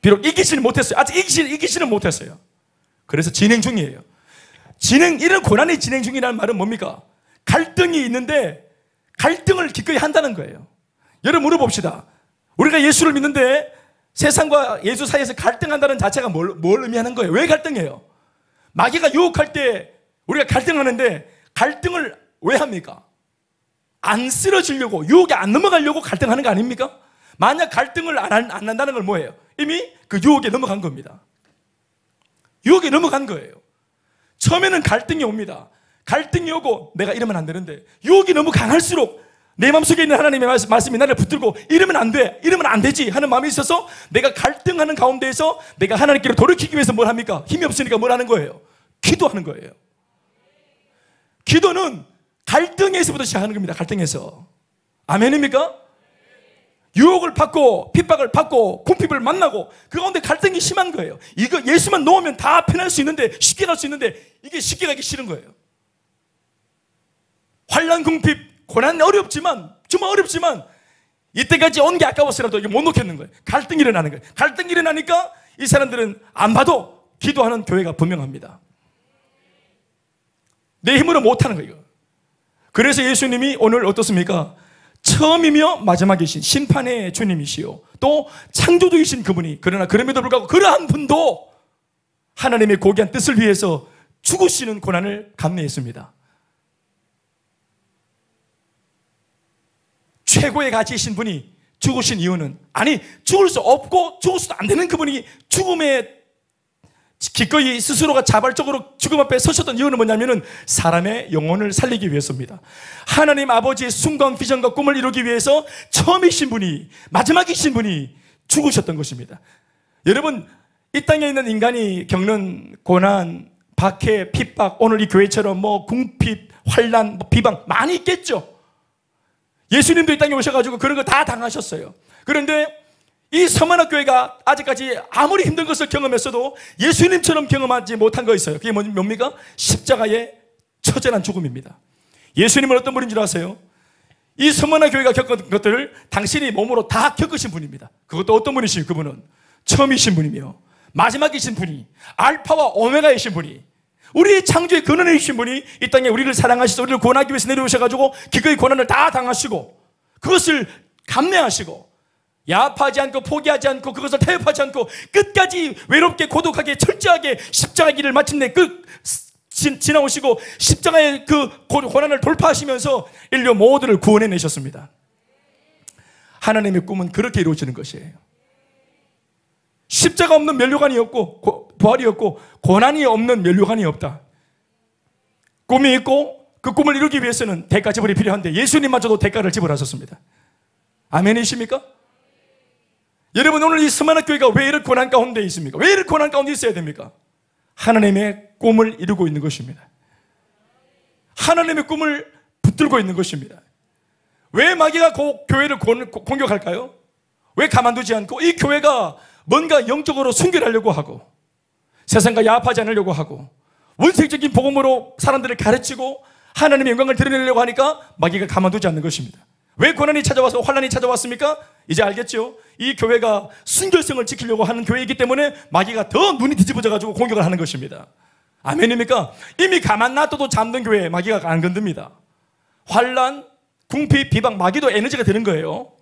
비록 이기지는 못했어요. 아직 이기지는 못했어요. 그래서 진행 중이에요. 이런 고난이 진행 중이라는 말은 뭡니까? 갈등이 있는데 갈등을 기꺼이 한다는 거예요. 여러분 물어봅시다. 우리가 예수를 믿는데 세상과 예수 사이에서 갈등한다는 자체가 뭘 의미하는 거예요? 왜 갈등해요? 마귀가 유혹할 때 우리가 갈등하는데 갈등을 왜 합니까? 안 쓰러지려고, 유혹에 안 넘어가려고 갈등하는 거 아닙니까? 만약 갈등을 안 한다는 건 뭐예요? 이미 그 유혹에 넘어간 겁니다. 유혹에 넘어간 거예요. 처음에는 갈등이 옵니다. 갈등이 오고 내가 이러면 안 되는데 유혹이 너무 강할수록 내 마음속에 있는 하나님의 말씀이 나를 붙들고 이러면 안 돼, 이러면 안 되지 하는 마음이 있어서 내가 갈등하는 가운데에서 내가 하나님께로 돌이키기 위해서 뭘 합니까? 힘이 없으니까 뭘 하는 거예요? 기도하는 거예요. 기도는 갈등에서부터 시작하는 겁니다. 갈등에서. 아멘입니까? 유혹을 받고 핍박을 받고 궁핍을 만나고 그 가운데 갈등이 심한 거예요. 이거 예수만 놓으면 다 편할 수 있는데, 쉽게 갈 수 있는데 이게 쉽게 가기 싫은 거예요. 환난, 궁핍, 고난은 어렵지만, 정말 어렵지만 이때까지 온 게 아까워서라도 이게 못 놓겠는 거예요. 갈등이 일어나는 거예요. 갈등이 일어나니까 이 사람들은 안 봐도 기도하는 교회가 분명합니다. 내 힘으로 못하는 거예요. 그래서 예수님이 오늘 어떻습니까? 처음이며 마지막이신 심판의 주님이시요 또 창조주이신 그분이, 그러나 그럼에도 불구하고 그러한 분도 하나님의 고귀한 뜻을 위해서 죽으시는 고난을 감내했습니다. 최고의 가치이신 분이 죽으신 이유는, 아니 죽을 수 없고 죽을 수도 안 되는 그분이 죽음에 기꺼이 스스로가 자발적으로 죽음 앞에 서셨던 이유는 뭐냐면은 사람의 영혼을 살리기 위해서입니다. 하나님 아버지의 숭고한 비전과 꿈을 이루기 위해서 처음이신 분이, 마지막이신 분이 죽으셨던 것입니다. 여러분, 이 땅에 있는 인간이 겪는 고난, 박해, 핍박, 오늘 이 교회처럼 뭐 궁핍, 환난, 비방 많이 있겠죠. 예수님도 이 땅에 오셔가지고 그런 거 다 당하셨어요. 그런데 이 서머나 교회가 아직까지 아무리 힘든 것을 경험했어도 예수님처럼 경험하지 못한 거 있어요. 그게 뭡니까? 십자가의 처절한 죽음입니다. 예수님은 어떤 분인 줄 아세요? 이 서머나 교회가 겪은 것들을 당신이 몸으로 다 겪으신 분입니다. 그것도 어떤 분이시요? 그분은 처음이신 분이며 마지막이신 분이, 알파와 오메가이신 분이, 우리의 창조의 근원이신 분이 이 땅에 우리를 사랑하셔서 우리를 구원하기 위해서 내려오셔가지고 기꺼이 고난을 다 당하시고 그것을 감내하시고 야합하지 않고 포기하지 않고 그것을 타협하지 않고 끝까지 외롭게 고독하게 철저하게 십자가 길을 마침내 지나오시고 십자가의 그 고난을 돌파하시면서 인류 모두를 구원해내셨습니다. 하나님의 꿈은 그렇게 이루어지는 것이에요. 십자가 없는 면류관이 없고 부활이 없고 고난이 없는 면류관이 없다. 꿈이 있고 그 꿈을 이루기 위해서는 대가 지불이 필요한데 예수님마저도 대가를 지불하셨습니다. 아멘이십니까? 여러분, 오늘 이 스마나 교회가 왜 이런 고난 가운데 있습니까? 왜 이런 고난 가운데 있어야 됩니까? 하나님의 꿈을 이루고 있는 것입니다. 하나님의 꿈을 붙들고 있는 것입니다. 왜 마귀가 교회를 공격할까요? 왜 가만두지 않고 이 교회가 뭔가 영적으로 순결하려고 하고 세상과 야합하지 않으려고 하고 원색적인 복음으로 사람들을 가르치고 하나님의 영광을 드러내려고 하니까 마귀가 가만두지 않는 것입니다. 왜 고난이 찾아와서 환난이 찾아왔습니까? 이제 알겠죠? 이 교회가 순결성을 지키려고 하는 교회이기 때문에 마귀가 더 눈이 뒤집어져가지고 공격을 하는 것입니다. 아멘입니까? 이미 가만 놔둬도 잠든 교회에 마귀가 안 건듭니다. 환난, 궁핍, 비방, 마귀도 에너지가 되는 거예요.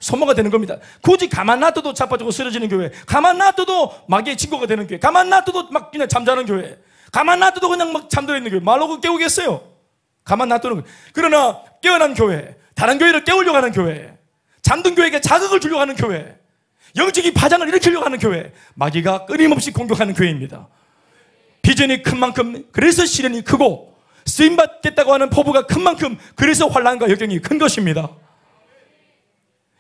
소모가 되는 겁니다. 굳이 가만 놔둬도 자빠지고 쓰러지는 교회, 가만 놔둬도 마귀의 친구가 되는 교회, 가만 놔둬도 막 그냥 잠자는 교회, 가만 놔둬도 그냥 막 잠들어 있는 교회, 말로 깨우겠어요? 가만 놔두는 거예요. 그러나 깨어난 교회, 다른 교회를 깨우려고 하는 교회, 잠든 교회에게 자극을 주려고 하는 교회, 영적인 파장을 일으키려고 하는 교회, 마귀가 끊임없이 공격하는 교회입니다. 비전이 큰 만큼 그래서 시련이 크고 쓰임받겠다고 하는 포부가 큰 만큼 그래서 환난과 역경이 큰 것입니다.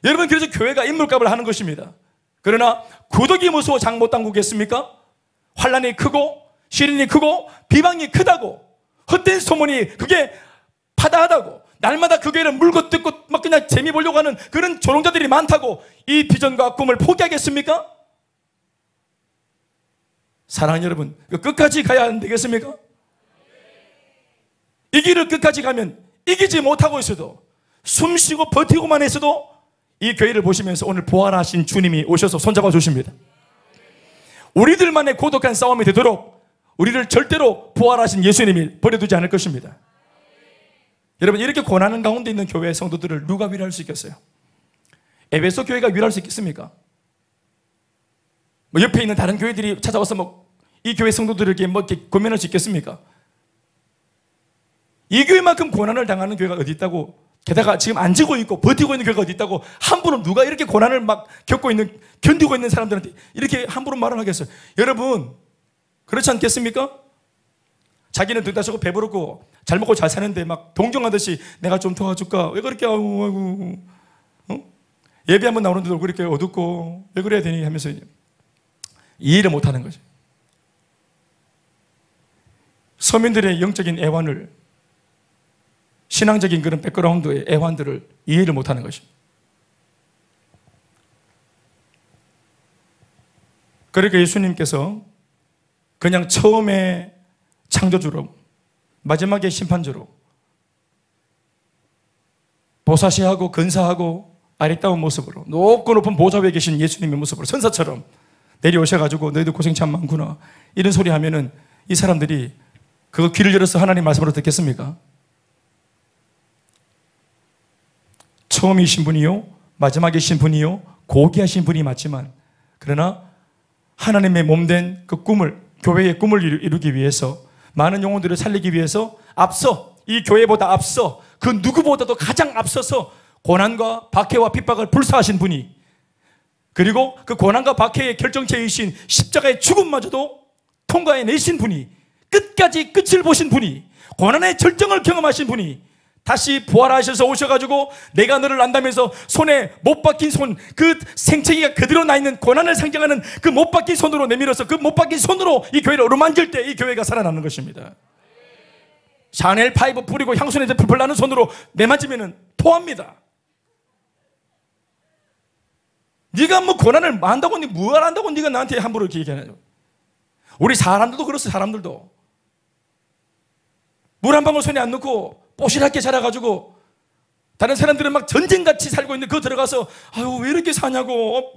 여러분, 그래서 교회가 인물값을 하는 것입니다. 그러나 구덕이 무서워 장 못 담그겠습니까? 환난이 크고 시련이 크고 비방이 크다고, 헛된 소문이 그게 파다하다고, 날마다 그 교회를 물고 뜯고 막 그냥 재미 보려고 하는 그런 조롱자들이 많다고 이 비전과 꿈을 포기하겠습니까? 사랑하는 여러분, 끝까지 가야 안 되겠습니까? 이 길을 끝까지 가면 이기지 못하고 있어도, 숨쉬고 버티고만 했어도 이 교회를 보시면서 오늘 부활하신 주님이 오셔서 손잡아 주십니다. 우리들만의 고독한 싸움이 되도록 우리를 절대로 부활하신 예수님이 버려두지 않을 것입니다. 여러분, 이렇게 고난하는 가운데 있는 교회 성도들을 누가 위로할 수 있겠어요? 에베소 교회가 위로할 수 있겠습니까? 뭐 옆에 있는 다른 교회들이 찾아와서 뭐 이 교회 성도들에게 뭐 이렇게 권면할 수 있겠습니까? 이 교회만큼 고난을 당하는 교회가 어디 있다고, 게다가 지금 안 지고 있고 버티고 있는 교회가 어디 있다고 함부로 누가 이렇게 고난을 막 견디고 있는 사람들한테 이렇게 함부로 말을 하겠어요? 여러분, 그렇지 않겠습니까? 자기는 등다시고 배부르고 잘 먹고 잘 사는데 막 동정하듯이 내가 좀 도와줄까? 왜 그렇게 아이고 예배 한번 나오는데도 그렇게 어둡고 왜 그래야 되니 하면서 이해를 못하는 거죠. 서민들의 영적인 애환을, 신앙적인 그런 백그라운드의 애환들을 이해를 못하는 것입니다. 그러니까 예수님께서 그냥 처음에 창조주로 마지막에 심판주로 보사시하고 근사하고 아리따운 모습으로 높고 높은 보좌 위에 계신 예수님의 모습으로 선사처럼 내려오셔가지고 너희들 고생 참 많구나 이런 소리 하면은 이 사람들이 그거 귀를 열어서 하나님 말씀으로 듣겠습니까? 처음이신 분이요 마지막이신 분이요 고귀하신 분이 맞지만, 그러나 하나님의 몸된 그 꿈을, 교회의 꿈을 이루기 위해서, 많은 영혼들을 살리기 위해서 앞서, 이 교회보다 앞서, 그 누구보다도 가장 앞서서 고난과 박해와 핍박을 불사하신 분이, 그리고 그 고난과 박해의 결정체이신 십자가의 죽음마저도 통과해내신 분이, 끝까지 끝을 보신 분이, 고난의 절정을 경험하신 분이 다시 부활하셔서 오셔가지고 내가 너를 안다면서 손에 못 박힌 손, 그 생채기가 그대로 나 있는 고난을 상징하는 그 못 박힌 손으로 내밀어서 그 못 박힌 손으로 이 교회를 어루만질 때 이 교회가 살아나는 것입니다. 샤넬 파이브 뿌리고 향수냄새 풀풀 나는 손으로 내만지면 토합니다. 네가 뭐 고난을 안다고, 뭘 안다고 네가 나한테 함부로 이렇게 얘기하냐. 우리 사람들도 그렇습니다. 사람들도 물 한 방울 손에 안 넣고 뽀시랗게 자라가지고 다른 사람들은 막 전쟁같이 살고 있는데 그거 들어가서 아유 왜 이렇게 사냐고,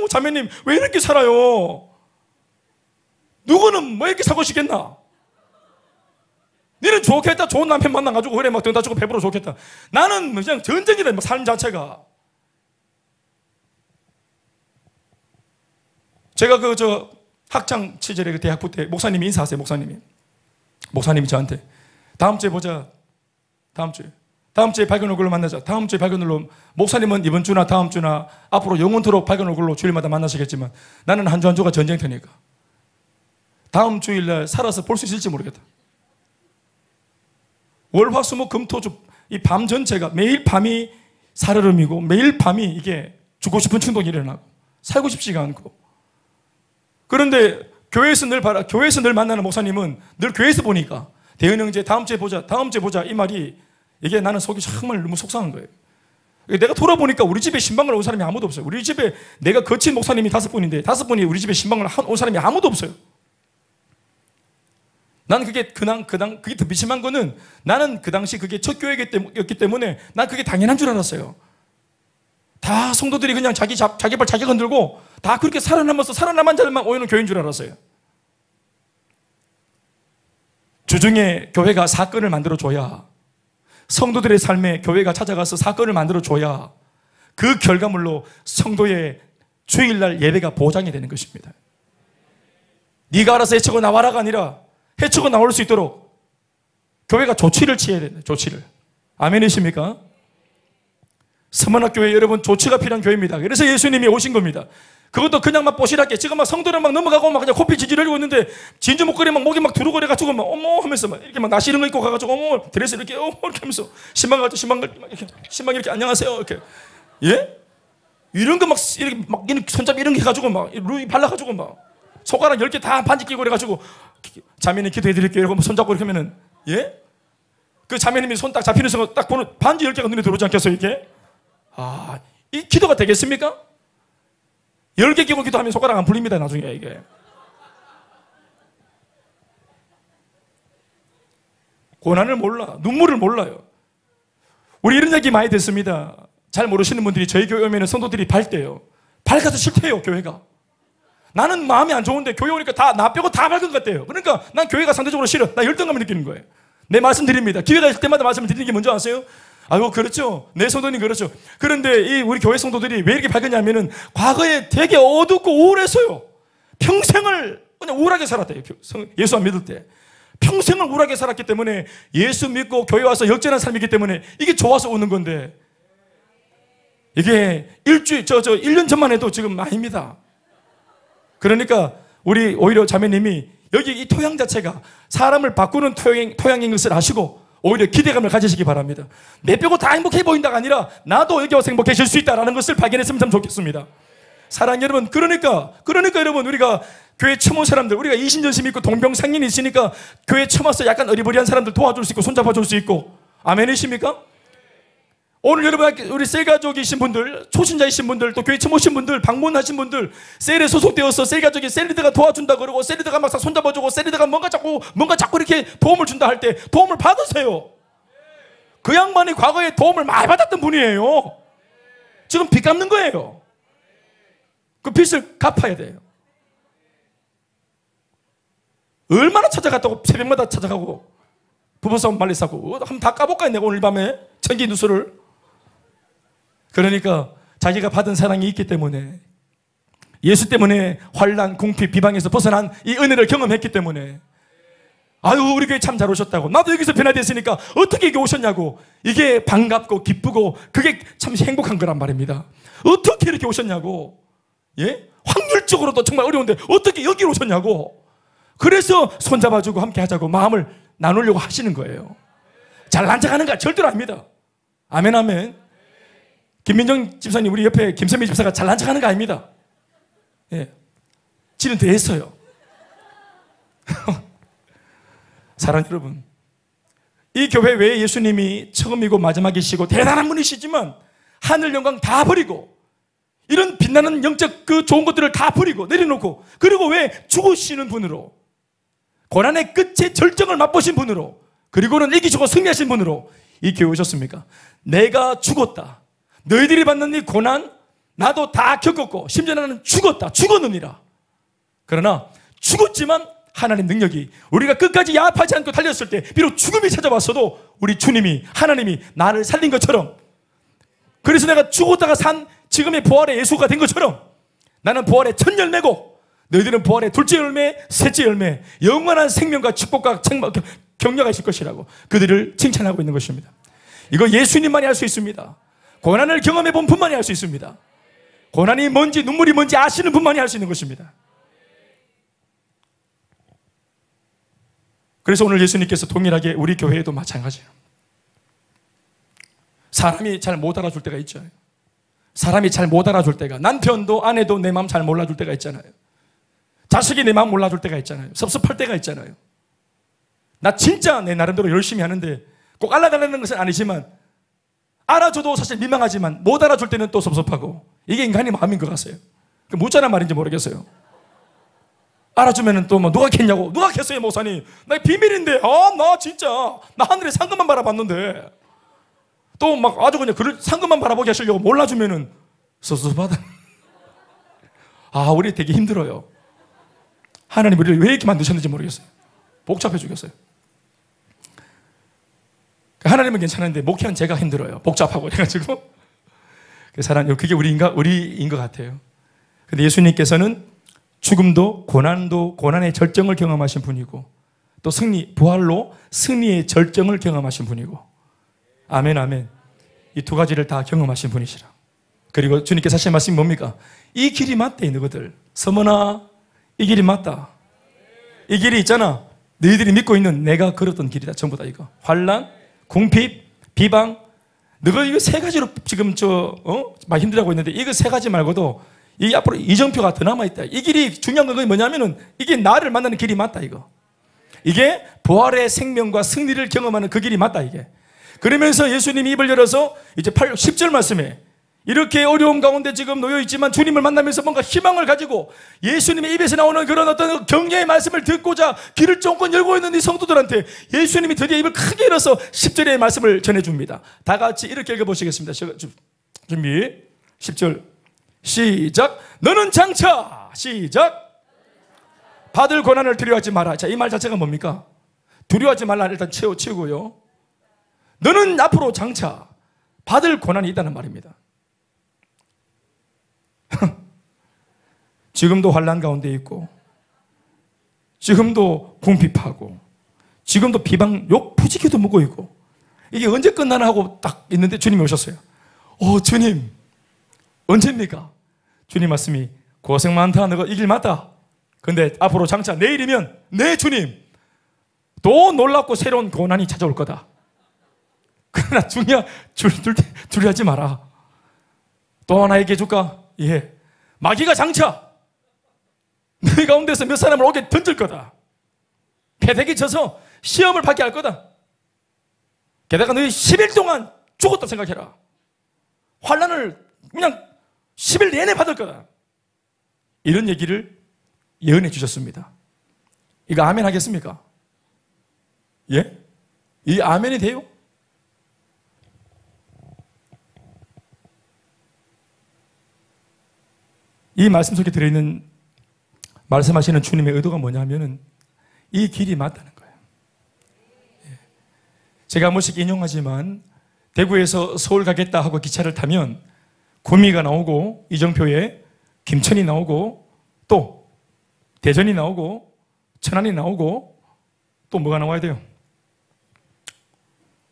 자매님 왜 이렇게 살아요? 누구는 뭐 이렇게 살고 싶겠나? 너는 좋겠다, 좋은 남편 만나가지고 그래 막 등 다치고 배부러 좋겠다. 나는 그냥 전쟁이다, 막 삶 자체가. 제가 학창 시절에 그 대학부 때 목사님이 인사하세요. 목사님이 저한테 다음 주에 보자. 다음 주에 밝은 얼굴로 만나자. 다음 주에 밝은 얼굴로. 목사님은 이번 주나 다음 주나 앞으로 영원토록 밝은 얼굴로 주일마다 만나시겠지만 나는 한 주 한 주가 전쟁터니까 다음 주일날 살아서 볼 수 있을지 모르겠다. 월화수목금토주 이 밤 전체가 매일 밤이 살얼음이고 매일 밤이 이게 죽고 싶은 충동이 일어나고 살고 싶지가 않고. 그런데 교회에서 늘 만나는 목사님은 늘 교회에서 보니까 대은 형제 다음 주에 보자 이 말이, 이게 나는 속이 정말 너무 속상한 거예요. 내가 돌아보니까 우리 집에 신방을 온 사람이 아무도 없어요. 우리 집에 내가 거친 목사님이 5분인데 5분이 우리 집에 신방을 온 사람이 아무도 없어요. 난 그게 그게 더 비심한 거는, 나는 그 당시 그게 첫 교회였기 때문에 난 그게 당연한 줄 알았어요. 다 성도들이 그냥 자기 발 자기 흔들고 다 그렇게 살아남은 자들만 오는 교회인 줄 알았어요. 주중에 교회가 사건을 만들어줘야, 성도들의 삶에 교회가 찾아가서 사건을 만들어줘야 그 결과물로 성도의 주일날 예배가 보장이 되는 것입니다. 네가 알아서 헤치고 나와라가 아니라 헤치고 나올 수 있도록 교회가 조치를 취해야 된다. 조치를. 아멘이십니까? 서문학교회 여러분, 조치가 필요한 교회입니다. 그래서 예수님이 오신 겁니다. 그것도 그냥 막 뽀시랗게, 지금 막 성도를 막 넘어가고 막 그냥 코피 지지를 흘리고 있는데 진주 목걸이 막 목에 막 두르고 그래가지고 막 어머 하면서 막 이렇게 막 나시 이런 거 입고 가가지고 어머 드레스 이렇게 이렇게 하면서 신방 갈 때 신방 이렇게 신방 이렇게 안녕하세요 이렇게, 예? 이런 거 막 이렇게 막 손잡이 이런 게 해가지고 막 루이 발라가지고 막 손가락 10개 다 반지 끼고 그래가지고 자매님 기도해드릴게요 이러고 손잡고 이렇게 하면은, 예? 그 자매님이 손 딱 잡히는 순간 딱 보는 반지 10개가 눈에 들어오지 않겠어요 이렇게? 아, 이 기도가 되겠습니까? 10개 끼고 기도하면 손가락 안 풀립니다 나중에. 이게 고난을 몰라, 눈물을 몰라요. 우리 이런 얘기 많이 듣습니다. 잘 모르시는 분들이 저희 교회 오면 성도들이 밝대요. 밝아서 싫대요 교회가. 나는 마음이 안 좋은데 교회 오니까 다 나 빼고 다 밝은 것 같아요. 그러니까 난 교회가 상대적으로 싫어. 나 열등감을 느끼는 거예요. 내 말씀드립니다. 기회가 있을 때마다 말씀을 드리는 게 뭔지 아세요? 아유, 그렇죠. 내 성도님 그렇죠. 그런데 이 우리 교회 성도들이 왜 이렇게 밝으냐면은 과거에 되게 어둡고 우울했어요. 평생을 그냥 우울하게 살았대요. 예수 안 믿을 때. 평생을 우울하게 살았기 때문에 예수 믿고 교회 와서 역전한 삶이기 때문에 이게 좋아서 오는 건데 이게 1년 전만 해도 지금 아닙니다. 그러니까 우리 오히려 자매님이 여기 이 토양 자체가 사람을 바꾸는 토양인 것을 아시고 오히려 기대감을 가지시기 바랍니다. 내 빼고 다 행복해 보인다가 아니라 나도 여기 와서 행복해질 수 있다는 것을 발견했으면 참 좋겠습니다. 사랑하는 여러분, 그러니까 여러분, 우리가 교회 처음 온 사람들, 우리가 이신전심이 있고 동병상련이 있으니까 교회 처음 와서 약간 어리버리한 사람들 도와줄 수 있고 손잡아줄 수 있고, 아멘이십니까? 오늘 여러분, 우리 셀가족이신 분들, 초신자이신 분들, 또 교회 처음 오신 분들, 방문하신 분들, 셀에 소속되어서 셀가족이 셀리드가 도와준다 그러고 셀리드가 막상 손잡아주고 셀리드가 뭔가 자꾸 이렇게 도움을 준다 할 때 도움을 받으세요. 그 양반이 과거에 도움을 많이 받았던 분이에요. 지금 빚 갚는 거예요. 그 빚을 갚아야 돼요. 얼마나 찾아갔다고 새벽마다 찾아가고 부부싸움 말리 싸고 한번 다 까볼까요? 내가 오늘 밤에 천기 누수를. 그러니까 자기가 받은 사랑이 있기 때문에, 예수 때문에 환난, 궁핍, 비방에서 벗어난 이 은혜를 경험했기 때문에, 아유, 우리 교회 참 잘 오셨다고, 나도 여기서 변화됐으니까 어떻게 여기 오셨냐고, 이게 반갑고 기쁘고 그게 참 행복한 거란 말입니다. 어떻게 이렇게 오셨냐고, 예? 확률적으로도 정말 어려운데 어떻게 여기 오셨냐고. 그래서 손잡아주고 함께 하자고 마음을 나누려고 하시는 거예요. 잘난 척하는 거 절대로 아닙니다. 아멘, 아멘. 김민정 집사님, 우리 옆에 김선미 집사가 잘난 척하는 거 아닙니다. 예, 지는 더 했어요. 사랑하는 여러분, 이 교회 외에 예수님이 처음이고 마지막이시고 대단한 분이시지만 하늘 영광 다 버리고 이런 빛나는 영적 그 좋은 것들을 다 버리고 내려놓고, 그리고 왜 죽으시는 분으로, 고난의 끝에 절정을 맛보신 분으로, 그리고는 이기시고 승리하신 분으로 이 교회 오셨습니까? 내가 죽었다, 너희들이 받는 이 고난 나도 다 겪었고 심지어 나는 죽었느니라. 그러나 죽었지만 하나님 능력이, 우리가 끝까지 야합하지 않고 달렸을 때 비록 죽음이 찾아왔어도 우리 주님이, 하나님이 나를 살린 것처럼, 그래서 내가 죽었다가 산 지금의 부활의 예수가 된 것처럼 나는 부활의 첫 열매고 너희들은 부활의 둘째 열매, 셋째 열매, 영원한 생명과 축복과 격려가 있을 것이라고 그들을 칭찬하고 있는 것입니다. 이거 예수님만이 할 수 있습니다. 고난을 경험해 본 분만이 할 수 있습니다. 고난이 뭔지 눈물이 뭔지 아시는 분만이 할 수 있는 것입니다. 그래서 오늘 예수님께서 동일하게 우리 교회에도 마찬가지예요. 사람이 잘 못 알아줄 때가 있죠. 사람이 잘 못 알아줄 때가, 남편도 아내도 내 마음 잘 몰라줄 때가 있잖아요. 자식이 내 마음 몰라줄 때가 있잖아요. 섭섭할 때가 있잖아요. 나 진짜 내 나름대로 열심히 하는데 꼭 알아달라는 것은 아니지만, 알아줘도 사실 민망하지만 못 알아줄 때는 또 섭섭하고, 이게 인간의 마음인 것 같아요. 무자란 말인지 모르겠어요. 알아주면은 또 뭐 누가 캤냐고, 누가 캤어요 목사님, 나 비밀인데, 나 진짜 나 하늘에 상금만 바라봤는데, 또 막 아주 그냥 상금만 바라보게 하시려고 몰라주면은 섭섭하다. 우리 되게 힘들어요. 하나님 우리를 왜 이렇게 만드셨는지 모르겠어요. 복잡해 죽겠어요. 하나님은 괜찮은데 목회한 제가 힘들어요. 복잡하고 해가지고. 그게 우리인 것 같아요. 근데 예수님께서는 죽음도 고난도 고난의 절정을 경험하신 분이고, 또 부활로 승리의 절정을 경험하신 분이고, 아멘, 아멘. 이 두 가지를 다 경험하신 분이시라. 그리고 주님께서 하신 말씀이 뭡니까? 이 길이 맞대, 너희들. 서머나, 이 길이 맞다. 이 길이 있잖아. 너희들이 믿고 있는 내가 걸었던 길이다. 전부 다 이거. 환난, 궁핍, 비방. 너가 이거 세 가지로 지금 많이 힘들어하고 있는데, 이거 세 가지 말고도 이 앞으로 이정표가 더 남아있다. 이 길이 중요한 건 뭐냐면은 이게 나를 만나는 길이 맞다, 이거. 이게 부활의 생명과 승리를 경험하는 그 길이 맞다, 이게. 그러면서 예수님이 입을 열어서 이제 10절 말씀에, 이렇게 어려움 가운데 지금 놓여있지만 주님을 만나면서 뭔가 희망을 가지고 예수님의 입에서 나오는 그런 어떤 격려의 말씀을 듣고자 길을 쫑긋 열고 있는 이 성도들한테 예수님이 드디어 입을 크게 열어서 10절의 말씀을 전해줍니다. 다 같이 이렇게 읽어보시겠습니다. 준비. 10절 시작. 너는 장차, 시작, 받을 고난을 두려워하지 마라. 자, 이 말 자체가 뭡니까? 두려워하지 말라 일단 치우고요. 너는 앞으로 장차 받을 고난이 있다는 말입니다. 지금도 환난 가운데 있고, 지금도 궁핍하고, 지금도 비방 욕 푸지기도 먹고 있고, 이게 언제 끝나나 하고 딱 있는데 주님이 오셨어요. 주님 언제입니까? 주님 말씀이 고생 많다, 너가 이 길 맞다. 근데 앞으로 장차 내일이면 네 주님 또 놀랍고 새로운 고난이 찾아올 거다. 그러나 두려워하지 마라. 또 하나 얘기해 줄까? 예. 마귀가 장차 너희 가운데서 몇 사람을 오게 던질 거다. 패대기 쳐서 시험을 받게 할 거다. 게다가 너희 10일 동안 죽었다 생각해라. 환난을 그냥 10일 내내 받을 거다. 이런 얘기를 예언해 주셨습니다. 이거 아멘 하겠습니까? 예? 이 아멘이 돼요? 이 말씀 속에 들어있는 말씀하시는 주님의 의도가 뭐냐면은 이 길이 맞다는 거예요. 제가 한 번씩 인용하지만 대구에서 서울 가겠다 하고 기차를 타면 구미가 나오고 이정표에 김천이 나오고 또 대전이 나오고 천안이 나오고 또 뭐가 나와야 돼요?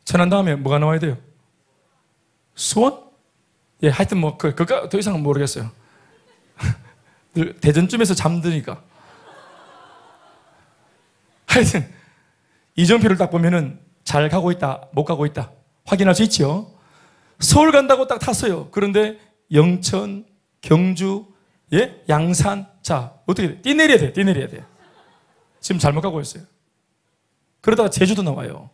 천안 다음에 뭐가 나와야 돼요? 수원? 예, 하여튼 뭐 그거 더 이상은 모르겠어요. 대전쯤에서 잠드니까. 하여튼 이정표를 딱 보면은 잘 가고 있다, 못 가고 있다 확인할 수 있죠. 서울 간다고 딱 탔어요. 그런데 영천, 경주, 예? 양산. 자, 어떻게 돼? 뛰내려야 돼, 뛰내려야 돼. 지금 잘못 가고 있어요. 그러다가 제주도 나와요.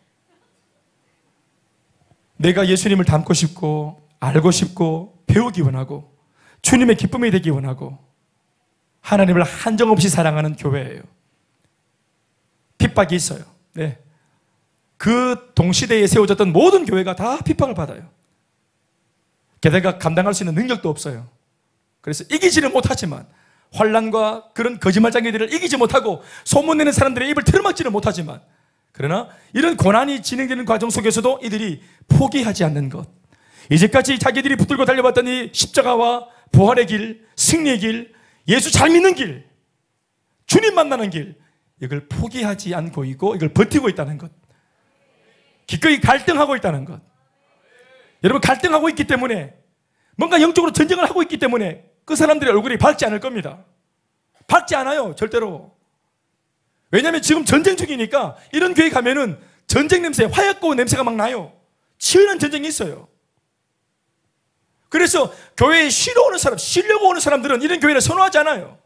내가 예수님을 닮고 싶고 알고 싶고 배우기 원하고 주님의 기쁨이 되기 원하고 하나님을 한정없이 사랑하는 교회예요. 핍박이 있어요. 네. 그 동시대에 세워졌던 모든 교회가 다 핍박을 받아요. 게다가 감당할 수 있는 능력도 없어요. 그래서 이기지는 못하지만 환난과 그런 거짓말장애들을 이기지 못하고 소문내는 사람들의 입을 틀어막지는 못하지만 그러나 이런 고난이 진행되는 과정 속에서도 이들이 포기하지 않는 것, 이제까지 자기들이 붙들고 달려왔던 이 십자가와 부활의 길, 승리의 길, 예수 잘 믿는 길, 주님 만나는 길, 이걸 포기하지 않고 있고 이걸 버티고 있다는 것, 기꺼이 갈등하고 있다는 것. 여러분, 갈등하고 있기 때문에 뭔가 영적으로 전쟁을 하고 있기 때문에 그 사람들의 얼굴이 밝지 않을 겁니다. 밝지 않아요, 절대로. 왜냐하면 지금 전쟁 중이니까 이런 교회 가면은 전쟁 냄새, 화약고 냄새가 막 나요. 치열한 전쟁이 있어요. 그래서 교회에 쉬러 오는 사람, 쉬려고 오는 사람들은 이런 교회를 선호하지 않아요.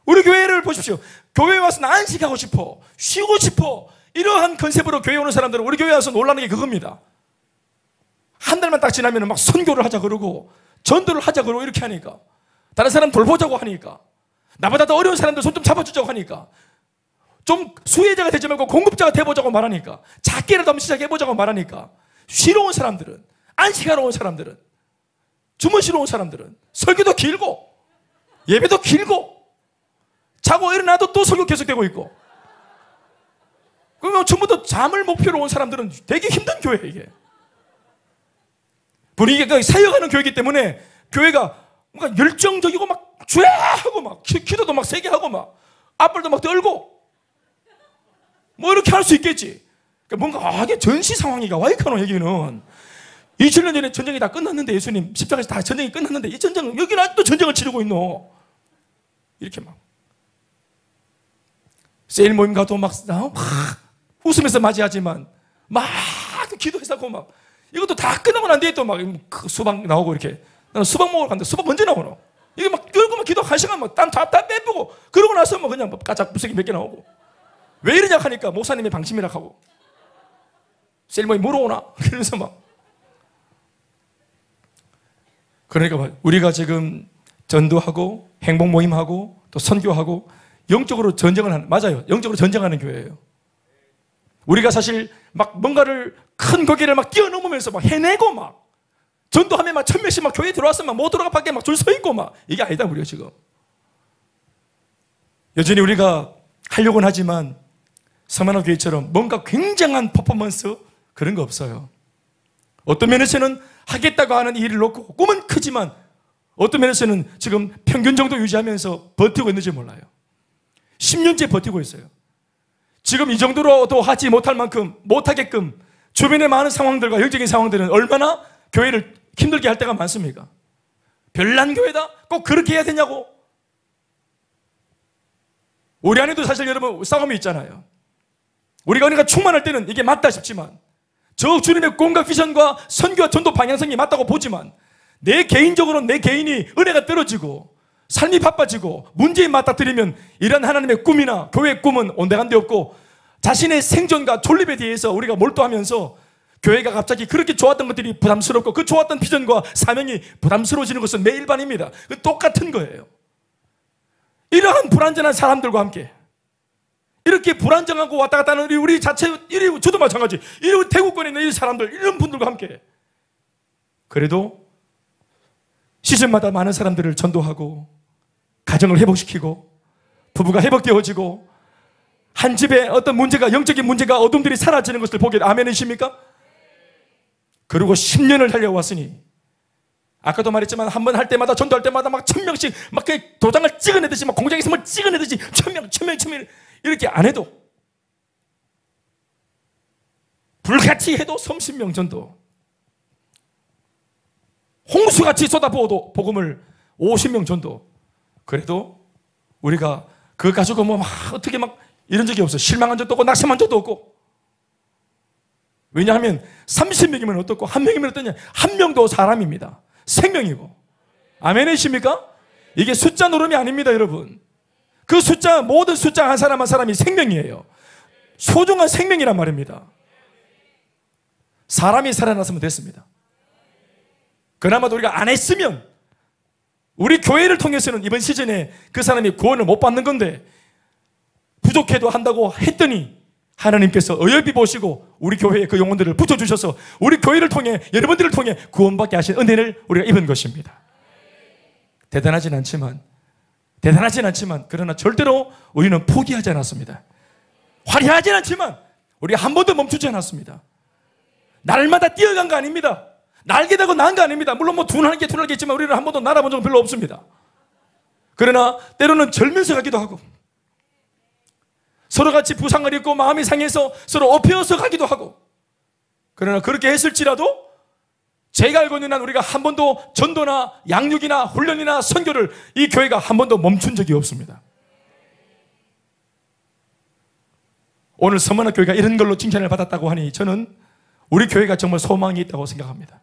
우리 교회를 보십시오. 교회에 와서 나 안식하고 싶어, 쉬고 싶어, 이러한 컨셉으로 교회에 오는 사람들은 우리 교회에 와서 놀라는 게 그겁니다. 한 달만 딱 지나면 막 선교를 하자 그러고 전도를 하자 그러고 이렇게 하니까, 다른 사람 돌보자고 하니까, 나보다 더 어려운 사람들 손 좀 잡아주자고 하니까, 좀 수혜자가 되지 말고 공급자가 돼보자고 말하니까, 작게라도 한번 시작해보자고 말하니까, 쉬러 온 사람들은, 안식하러 온 사람들은, 주무시러 온 사람들은 설교도 길고 예배도 길고 자고 일어나도 또 설교 계속되고 있고, 그러면 전부터 잠을 목표로 온 사람들은 되게 힘든 교회예요. 이게 분위기가 사역하는 교회이기 때문에 교회가 뭔가 열정적이고 막 죄하고 막 기도도 막 세게 하고 막 앞발도 막 떨고 뭐 이렇게 할 수 있겠지. 그러니까 뭔가 이게 전시 상황이가 와이카노 여기는 2000년 전에 전쟁이 다 끝났는데, 예수님 십자가에서 다 전쟁이 끝났는데 이 전쟁은 여기는 아직도 전쟁을 치르고 있노. 이렇게 막 세일 모임 가도 막 웃으면서 맞이하지만 막 기도해서 막 이것도 다 끝나고 난 뒤에 또 막 수박 나오고 이렇게, 나는 수박 먹으러 갔는데 수박 언제 나오노? 이게 막 열고 막 기도 1시간 막 땀 다 빼보고 그러고 나서 뭐 그냥 까짝 부스기 몇 개 나오고, 왜 이러냐 하니까 목사님의 방침이라 하고 세일 모임 물어오나? 그러면서 막. 그러니까 우리가 지금 전도하고 행복 모임하고 또 선교하고 영적으로 전쟁을 하는, 맞아요, 영적으로 전쟁하는 교회예요. 우리가 사실 막 뭔가를 큰 거기를 막 뛰어넘으면서 막 해내고 막 전도하면 막 1000명씩 막 교회에 들어왔으면 막 못 들어가 밖에 막 줄 서 있고 막, 이게 아니다 우리가 지금. 여전히 우리가 하려고는 하지만 서만화 교회처럼 뭔가 굉장한 퍼포먼스 그런 거 없어요. 어떤 면에서는 하겠다고 하는 일을 놓고 꿈은 크지만 어떤 면에서는 지금 평균 정도 유지하면서 버티고 있는지 몰라요. 10년째 버티고 있어요. 지금 이 정도로도 하지 못할 만큼 못하게끔 주변의 많은 상황들과 영적인 상황들은 얼마나 교회를 힘들게 할 때가 많습니까? 별난 교회다? 꼭 그렇게 해야 되냐고? 우리 안에도 사실 여러분 싸움이 있잖아요. 우리가 은혜가 충만할 때는 이게 맞다 싶지만 저 주님의 꿈과 비전과 선교와 전도 방향성이 맞다고 보지만 내 개인적으로는 내 개인이 은혜가 떨어지고 삶이 바빠지고 문제에 맞닥뜨리면 이런 하나님의 꿈이나 교회의 꿈은 온데간데 없고 자신의 생존과 존립에 대해서 우리가 몰두하면서 교회가 갑자기 그렇게 좋았던 것들이 부담스럽고 그 좋았던 비전과 사명이 부담스러워지는 것은 매일반입니다. 똑같은 거예요. 이러한 불안전한 사람들과 함께 이렇게 불안정하고 왔다 갔다 하는 우리 자체, 저도 마찬가지. 이 태국권에 있는 이 사람들, 이런 분들과 함께. 그래도 시즌마다 많은 사람들을 전도하고, 가정을 회복시키고, 부부가 회복되어지고, 한 집에 어떤 문제가, 영적인 문제가, 어둠들이 사라지는 것을 보게 아멘이십니까? 그리고 10년을 달려왔으니, 아까도 말했지만 한 번 할 때마다 전도할 때마다 막 1000명씩 막 도장을 찍어내듯이 막 공장에서 뭘 찍어내듯이 1000명 이렇게 안 해도 불같이 해도 30명 전도, 홍수같이 쏟아부어도 복음을 50명 전도. 그래도 우리가 그거 가지고 뭐 막 어떻게 막 이런 적이 없어. 실망한 적도 없고 낙심한 적도 없고. 왜냐하면 30명이면 어떻고 한 명이면 어떠냐. 한 명도 사람입니다. 생명이고. 아멘이십니까? 이게 숫자 노름이 아닙니다, 여러분. 그 숫자, 모든 숫자 한 사람 한 사람이 생명이에요. 소중한 생명이란 말입니다. 사람이 살아났으면 됐습니다. 그나마도 우리가 안 했으면 우리 교회를 통해서는 이번 시즌에 그 사람이 구원을 못 받는 건데 부족해도 한다고 했더니 하나님께서 어여비 보시고 우리 교회에 그 영혼들을 붙여주셔서 우리 교회를 통해 여러분들을 통해 구원받게 하신 은혜를 우리가 입은 것입니다. 대단하진 않지만 그러나 절대로 우리는 포기하지 않았습니다. 화려하진 않지만 우리가 한 번도 멈추지 않았습니다. 날마다 뛰어간 거 아닙니다. 날개 달고 난 거 아닙니다. 물론 뭐 둔할게 있지만 우리는 한 번도 날아본 적은 별로 없습니다. 그러나 때로는 절면서 가기도 하고 서로 같이 부상을 입고 마음이 상해서 서로 엎혀서 가기도 하고, 그러나 그렇게 했을지라도 제가 알고 있는 한 우리가 한 번도 전도나 양육이나 훈련이나 선교를 이 교회가 한 번도 멈춘 적이 없습니다. 오늘 서만화 교회가 이런 걸로 칭찬을 받았다고 하니 저는 우리 교회가 정말 소망이 있다고 생각합니다.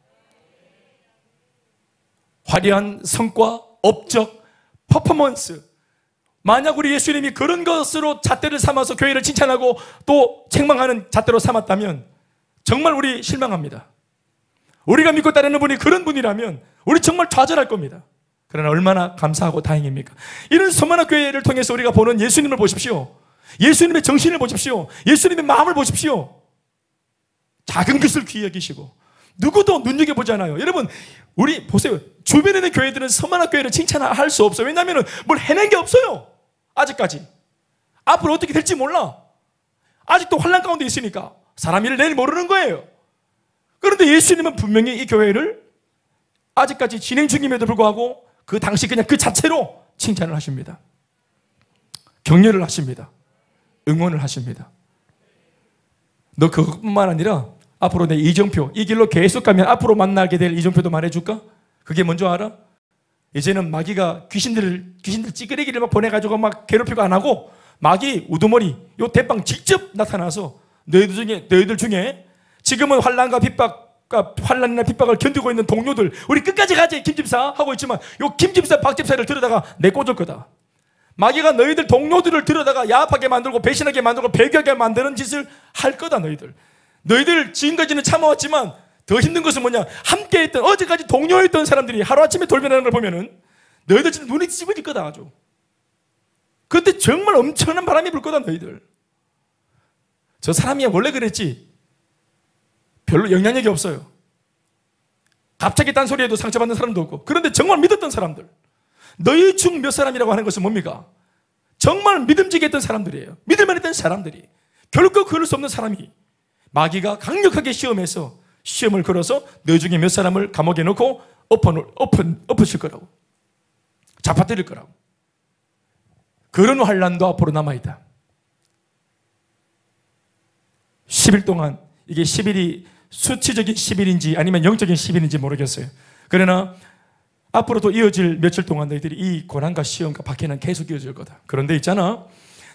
화려한 성과, 업적, 퍼포먼스. 만약 우리 예수님이 그런 것으로 잣대를 삼아서 교회를 칭찬하고 또 책망하는 잣대로 삼았다면 정말 우리 실망합니다. 우리가 믿고 따르는 분이 그런 분이라면 우리 정말 좌절할 겁니다. 그러나 얼마나 감사하고 다행입니까? 이런 서만화 교회를 통해서 우리가 보는 예수님을 보십시오. 예수님의 정신을 보십시오. 예수님의 마음을 보십시오. 작은 것을 귀히 여기시고 누구도 눈여겨보잖아요. 여러분, 우리 보세요. 주변에 있는 교회들은 서만화 교회를 칭찬할 수 없어요. 왜냐하면 뭘 해낸 게 없어요. 아직까지. 앞으로 어떻게 될지 몰라. 아직도 환난 가운데 있으니까 사람 일을 내일 모르는 거예요. 그런데 예수님은 분명히 이 교회를 아직까지 진행 중임에도 불구하고 그 당시 그냥 그 자체로 칭찬을 하십니다. 격려를 하십니다. 응원을 하십니다. 너 그것뿐만 아니라 앞으로 내 이정표, 이 길로 계속 가면 앞으로 만나게 될 이정표도 말해줄까? 그게 뭔지 알아? 이제는 마귀가 귀신들 찌끄레기를 막 보내가지고 막 괴롭히고 안 하고 마귀 우두머리 요 대빵 직접 나타나서 너희들 중에 지금은 환난과 핍박과 환난이나 핍박을 견디고 있는 동료들, 우리 끝까지 가지 김집사 하고 있지만 요 김집사 박집사를 들여다가 내꽂을 거다. 마귀가 너희들 동료들을 들여다가 야합하게 만들고 배신하게 만들고 배교하게 만드는 짓을 할 거다. 너희들 지금까지는 참아왔지만 더 힘든 것은 뭐냐? 함께 했던, 어제까지 동료였던 사람들이 하루아침에 돌변하는 걸 보면은 너희들 진짜 눈이 찌부질 거다. 아주 그때 정말 엄청난 바람이 불 거다. 너희들 저 사람이 원래 그랬지 별로 영향력이 없어요. 갑자기 딴소리해도 상처받는 사람도 없고. 그런데 정말 믿었던 사람들, 너희 중 몇 사람이라고 하는 것은 뭡니까? 정말 믿음직에 했던 사람들이에요. 믿을만 했던 사람들이. 결코 그럴 수 없는 사람이 마귀가 강력하게 시험해서 시험을 걸어서 너 중에 몇 사람을 감옥에 넣고 엎으실 거라고. 잡아뜨릴 거라고. 그런 환난도 앞으로 남아있다. 10일 동안, 이게 10일이 수치적인 10일인지 아니면 영적인 10일인지 모르겠어요. 그러나 앞으로도 이어질 며칠 동안 너희들이 이 고난과 시험과 박해는 계속 이어질 거다. 그런데 있잖아,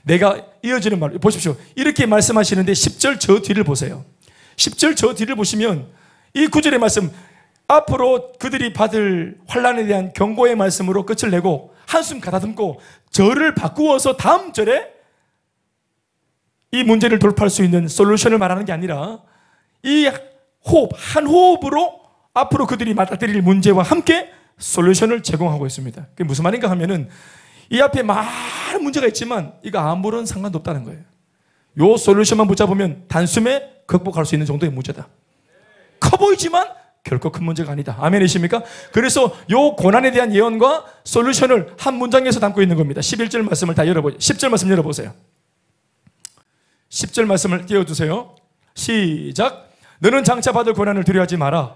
내가 이어지는 말 보십시오. 이렇게 말씀하시는데 10절 저 뒤를 보세요. 10절 저 뒤를 보시면 이 9절의 말씀, 앞으로 그들이 받을 환난에 대한 경고의 말씀으로 끝을 내고 한숨 가다듬고 절을 바꾸어서 다음 절에 이 문제를 돌파할 수 있는 솔루션을 말하는 게 아니라 이 호흡, 한 호흡으로 앞으로 그들이 맞닥뜨릴 문제와 함께 솔루션을 제공하고 있습니다. 그게 무슨 말인가 하면은 이 앞에 많은 문제가 있지만 이거 아무런 상관도 없다는 거예요. 요 솔루션만 붙잡으면 단숨에 극복할 수 있는 정도의 문제다. 커 보이지만 결코 큰 문제가 아니다. 아멘이십니까? 그래서 요 고난에 대한 예언과 솔루션을 한 문장에서 담고 있는 겁니다. 11절 말씀을 다 열어보세요. 10절 말씀 열어보세요. 10절 말씀을 띄워주세요. 시작. 너는 장차 받을 고난을 두려워하지 마라.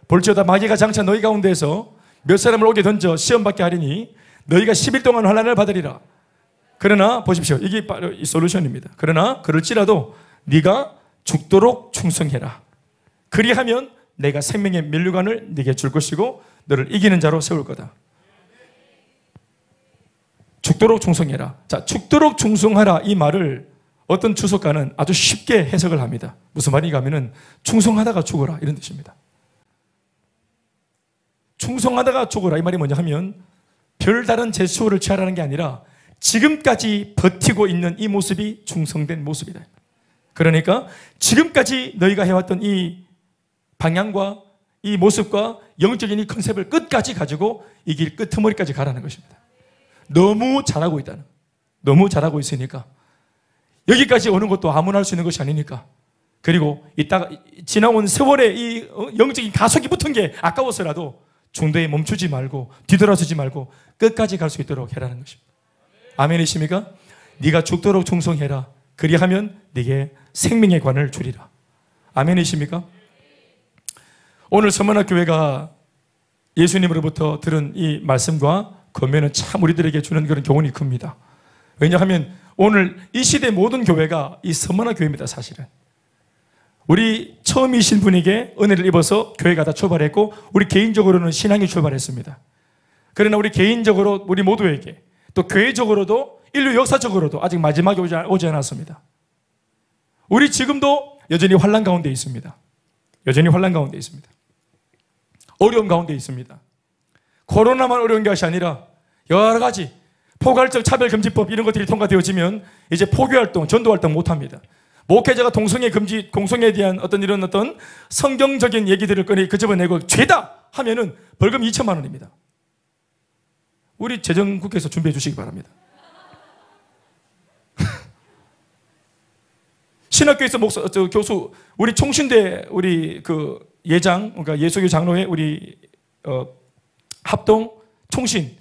볼지어다 마귀가 장차 너희 가운데에서 몇 사람을 오게 던져 시험받게 하리니 너희가 10일 동안 환난을 받으리라. 그러나 보십시오. 이게 바로 이 솔루션입니다. 그러나 그럴지라도 네가 죽도록 충성해라. 그리하면 내가 생명의 면류관을 네게 줄 것이고 너를 이기는 자로 세울 거다. 죽도록 충성해라. 자, 죽도록 충성하라 이 말을 어떤 주석가는 아주 쉽게 해석을 합니다. 무슨 말인가 하면은 충성하다가 죽어라 이런 뜻입니다. 충성하다가 죽어라 이 말이 뭐냐 하면 별다른 제스처를 취하라는 게 아니라 지금까지 버티고 있는 이 모습이 충성된 모습이다. 그러니까 지금까지 너희가 해왔던 이 방향과 이 모습과 영적인 이 컨셉을 끝까지 가지고 이 길 끝머리까지 가라는 것입니다. 너무 잘하고 있다는, 너무 잘하고 있으니까 여기까지 오는 것도 아무나 할 수 있는 것이 아니니까, 그리고 이따가 지나온 세월에 이 영적인 가속이 붙은 게 아까워서라도 중도에 멈추지 말고 뒤돌아서지 말고 끝까지 갈 수 있도록 해라는 것입니다. 아멘이십니까? 네가 죽도록 충성해라. 그리하면 네게 생명의 관을 주리라. 아멘이십니까? 오늘 서문학 교회가 예수님으로부터 들은 이 말씀과 권면은 참 우리들에게 주는 그런 교훈이 큽니다. 왜냐하면 오늘 이 시대 모든 교회가 이 서문학 교회입니다. 사실은 우리 처음이신 분에게 은혜를 입어서 교회가 다 출발했고 우리 개인적으로는 신앙이 출발했습니다. 그러나 우리 개인적으로 우리 모두에게 또 교회적으로도 인류 역사적으로도 아직 마지막에 오지 않았습니다. 우리 지금도 여전히 환난 가운데 있습니다. 여전히 환난 가운데 있습니다. 어려움 가운데 있습니다. 코로나만 어려운 것이 아니라 여러 가지 포괄적 차별금지법 이런 것들이 통과되어지면 이제 포교활동, 전도활동 못합니다. 목회자가 동성애 금지, 동성애에 대한 어떤 성경적인 얘기들을 꺼내 끄집어내고 죄다 하면은 벌금 2천만 원입니다. 우리 재정국에서 준비해 주시기 바랍니다. 신학교에서 교수, 우리 총신대 우리 그 예장, 그러니까 예수교 장로회 우리 합동 총신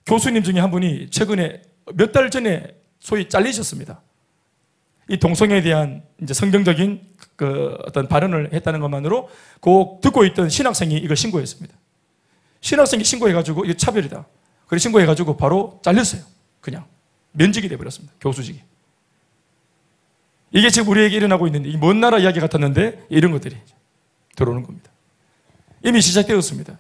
교수님 중에 한 분이 최근에 몇 달 전에 소위 잘리셨습니다. 이 동성애에 대한 이제 성경적인 그 어떤 발언을 했다는 것만으로 그 듣고 있던 신학생이 이걸 신고했습니다. 신학생이 신고해가지고 이거 차별이다. 그래 신고해가지고 바로 잘렸어요. 그냥 면직이 돼버렸습니다. 교수직이. 이게 지금 우리에게 일어나고 있는데 이 먼 나라 이야기 같았는데 이런 것들이 들어오는 겁니다. 이미 시작되었습니다.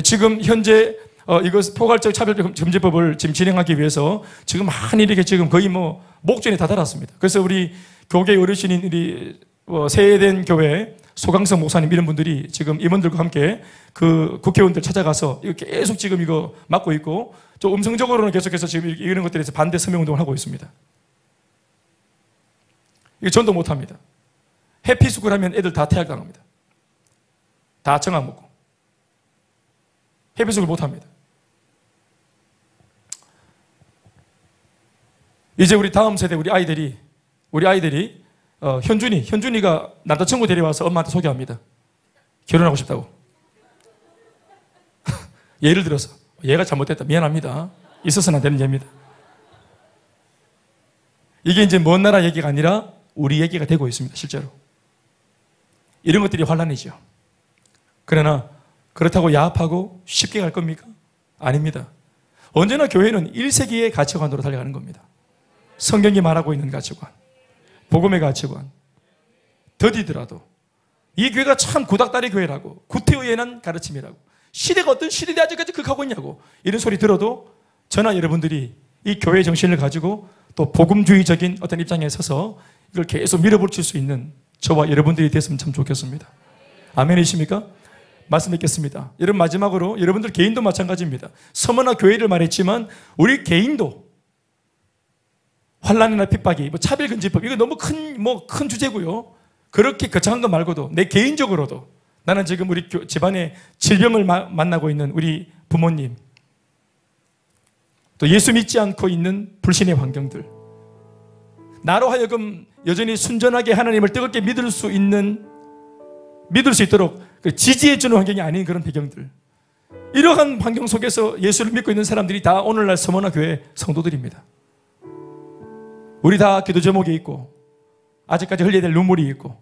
지금 현재 이거 포괄적 차별금지법을 지금 진행하기 위해서 지금 많이 이렇게 지금 거의 뭐 목전에 다다랐습니다. 그래서 우리 교계 어르신인 우리 세대된 교회 소강성 목사님 이런 분들이 지금 임원들과 함께 그 국회의원들 찾아가서 이거 계속 지금 이거 맡고 있고 좀 음성적으로는 계속해서 지금 이런 것들에 대해서 반대 서명 운동을 하고 있습니다. 이거 전도 못 합니다. 해피스쿨 하면 애들 다 퇴학당합니다. 다 정안 먹고. 해피스쿨 못 합니다. 이제 우리 다음 세대 우리 아이들이 현준이가 남자친구 데려와서 엄마한테 소개합니다. 결혼하고 싶다고. 예를 들어서 얘가 잘못했다. 미안합니다. 있어서는 안 되는 얘입니다. 이게 이제 먼 나라 얘기가 아니라 우리 얘기가 되고 있습니다. 실제로. 이런 것들이 환란이죠. 그러나 그렇다고 야합하고 쉽게 갈 겁니까? 아닙니다. 언제나 교회는 1세기의 가치관으로 달려가는 겁니다. 성경이 말하고 있는 가치관, 복음의 가치관. 더디더라도 이 교회가 참 구닥다리 교회라고, 구태의연한 가르침이라고, 시대가 어떤 시대에 아직까지 극하고 있냐고 이런 소리 들어도 저나 여러분들이 이 교회의 정신을 가지고 또 복음주의적인 어떤 입장에 서서 이걸 계속 밀어붙일 수 있는 저와 여러분들이 됐으면 참 좋겠습니다. 아멘이십니까? 말씀 뵙겠습니다. 여러분, 마지막으로 여러분들 개인도 마찬가지입니다. 서머나 교회를 말했지만 우리 개인도 환난이나 핍박이, 차별금지법, 이거 너무 큰 주제고요. 그렇게 거창한 거 말고도 내 개인적으로도 나는 지금 우리 집안에 질병을 만나고 있는 우리 부모님, 또 예수 믿지 않고 있는 불신의 환경들, 나로 하여금 여전히 순전하게 하나님을 뜨겁게 믿을 수 있도록 지지해주는 환경이 아닌 그런 배경들, 이러한 환경 속에서 예수를 믿고 있는 사람들이 다 오늘날 서머나 교회 성도들입니다. 우리 다 기도 제목이 있고 아직까지 흘려야 될 눈물이 있고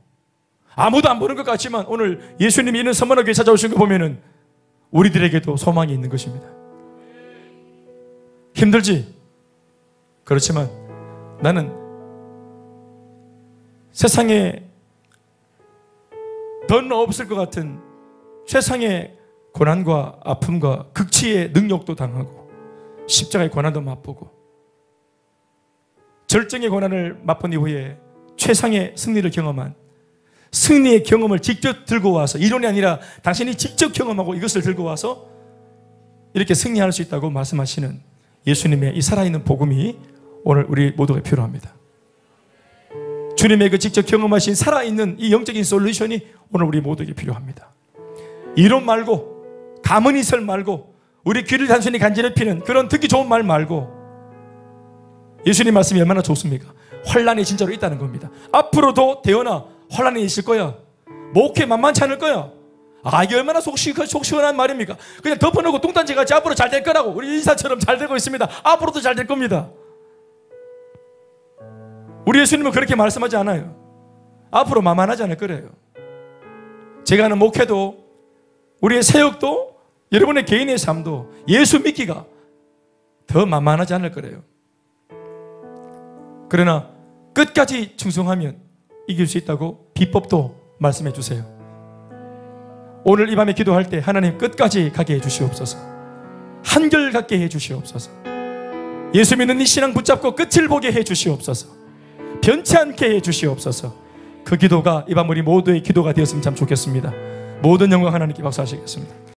아무도 안 보는 것 같지만 오늘 예수님이 있는 서머나 교회 찾아오신 거 보면은 우리들에게도 소망이 있는 것입니다. 힘들지? 그렇지만 나는 세상에 더 없을 것 같은 세상의 고난과 아픔과 극치의 능력도 당하고 십자가의 고난도 맛보고 절정의 고난을 맛본 이후에 최상의 승리를 경험한, 승리의 경험을 직접 들고 와서, 이론이 아니라 당신이 직접 경험하고 이것을 들고 와서 이렇게 승리할 수 있다고 말씀하시는 예수님의 이 살아있는 복음이 오늘 우리 모두가 필요합니다. 주님의 그 직접 경험하신 살아있는 이 영적인 솔루션이 오늘 우리 모두에게 필요합니다. 이론 말고, 가문이설 말고, 우리 귀를 단순히 간지럽히는 그런 듣기 좋은 말 말고, 예수님 말씀이 얼마나 좋습니까? 환란이 진짜로 있다는 겁니다. 앞으로도 대언아 환란이 있을 거야. 목회 만만치 않을 거야. 이게 얼마나 속 시원한 말입니까? 그냥 덮어놓고 뚱딴지같이 앞으로 잘 될 거라고. 우리 인사처럼 잘 되고 있습니다. 앞으로도 잘 될 겁니다. 우리 예수님은 그렇게 말씀하지 않아요. 앞으로 만만하지 않을 거래요. 제가 하는 목회도, 우리의 사역도, 여러분의 개인의 삶도 예수 믿기가 더 만만하지 않을 거래요. 그러나 끝까지 충성하면 이길 수 있다고 비법도 말씀해 주세요. 오늘 이 밤에 기도할 때 하나님 끝까지 가게 해 주시옵소서. 한결같게 해 주시옵소서. 예수 믿는 이 신앙 붙잡고 끝을 보게 해 주시옵소서. 변치 않게 해 주시옵소서. 그 기도가 이 밤 우리 모두의 기도가 되었으면 참 좋겠습니다. 모든 영광 하나님께 박수하시겠습니다.